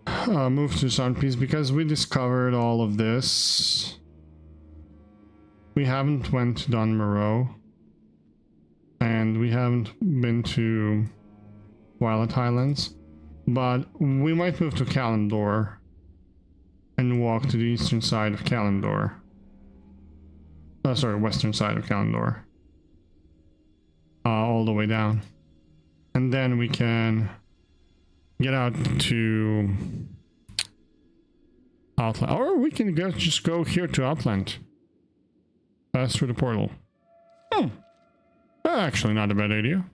move to Sunpeace, because we discovered all of this. We haven't went to Dunmoreau, and we haven't been to Arathi Highlands, but we might move to Kalimdor and walk to the eastern side of Kalimdor. Oh, sorry, western side of Kalimdor. All the way down. And then we can get out to Outland. Or we can just go here to Outland. Pass through the portal. Actually not a bad idea.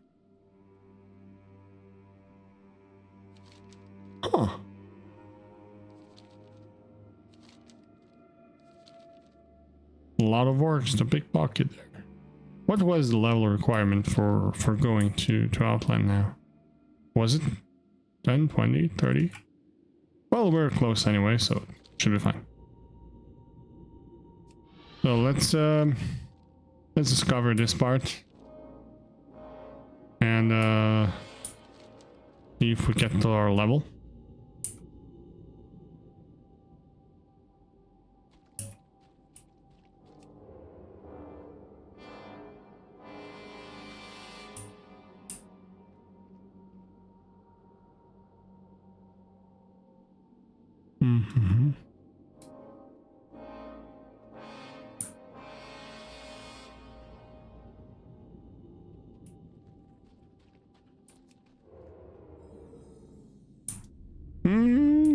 Huh. A lot of orcs, the big pocket there. What was the level requirement for going to Outland now? Was it 10, 20, 30? Well, we're close anyway, so it should be fine. So let's discover this part. And see if we get to our level.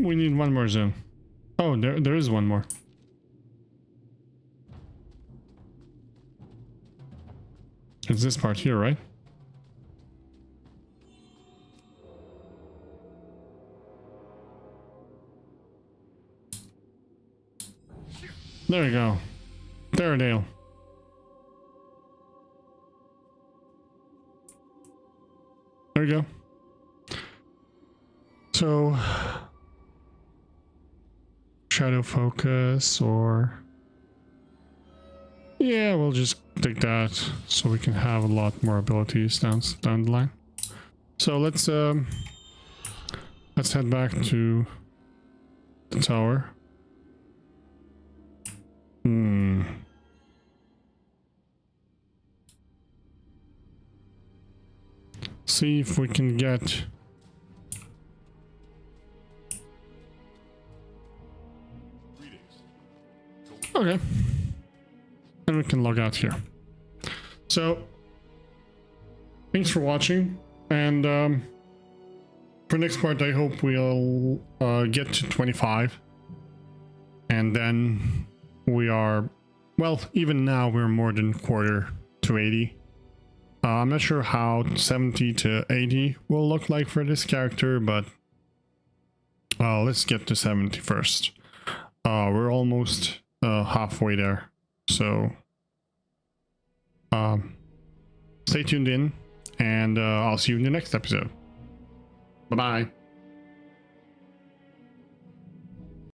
We need one more zone. Oh, there is one more. It's this part here, right? There we go. Durnholde. There we go. So, shadow focus, or yeah, we'll just take that so we can have a lot more abilities down the line. So let's head back to the tower. See if we can get okay, and we can log out here. So thanks for watching, and for next part I hope we'll get to 25, and then we are, well, even now we're more than quarter to 80. I'm not sure how 70 to 80 will look like for this character, but let's get to 70 first. We're almost halfway there, so stay tuned in, and I'll see you in the next episode. Bye-bye.